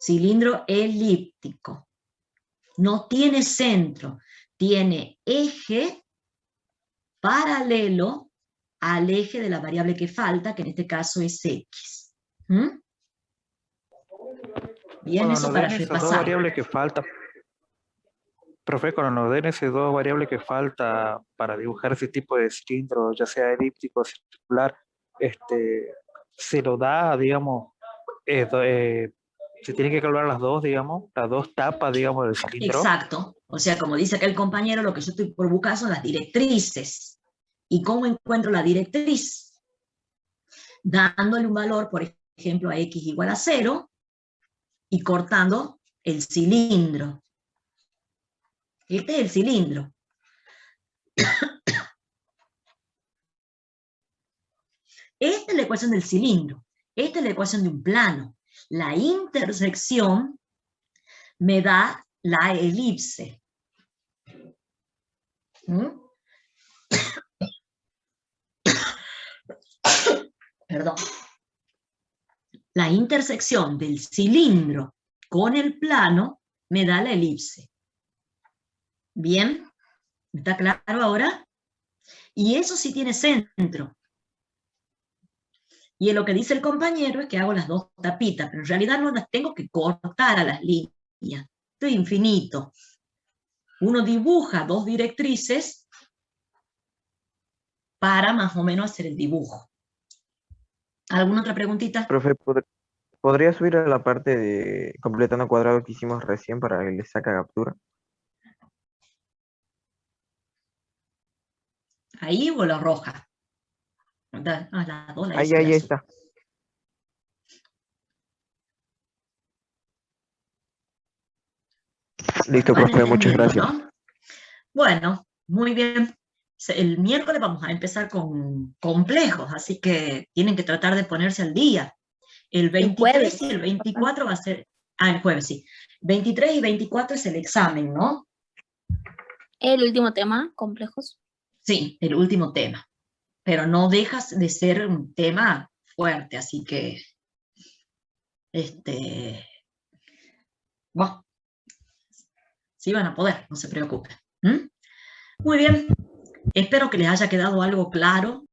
Cilindro elíptico. No tiene centro, tiene eje paralelo al eje de la variable que falta, que en este caso es X. Bien, Cuando eso nos para den esas dos repasar. variables que falta, profe, cuando nos den esas dos variables que falta para dibujar ese tipo de cilindro, ya sea elíptico o circular, se lo da, digamos, se tiene que calcular las dos, digamos, las dos tapas, digamos, del cilindro. Exacto. O sea, como dice acá el compañero, lo que yo estoy por buscar son las directrices. ¿Y cómo encuentro la directriz? Dándole un valor, por ejemplo, a x igual a 0 y cortando el cilindro. Este es el cilindro. Esta es la ecuación del cilindro. Esta es la ecuación de un plano. La intersección me da la elipse. Perdón. La intersección del cilindro con el plano me da la elipse. ¿Bien? ¿Está claro ahora? Y eso sí tiene centro. Y lo que dice el compañero es que hago las dos tapitas, pero en realidad no las tengo que cortar a las líneas. Esto es infinito. Uno dibuja dos directrices para más o menos hacer el dibujo. ¿Alguna otra preguntita? Profe, ¿podría subir a la parte de completando cuadrado que hicimos recién para que le saque captura? ¿Ahí o la roja? Las dos, Ahí está. Listo, profe, muchas gracias. ¿No? Bueno, muy bien. El miércoles vamos a empezar con complejos, así que tienen que tratar de ponerse al día. El 23 y el 24 va a ser... el jueves, sí. 23 y 24 es el examen, ¿no? El último tema, complejos. Sí, el último tema. Pero no dejas de ser un tema fuerte, así que... Bueno, sí van a poder, no se preocupen. Muy bien. Espero que les haya quedado algo claro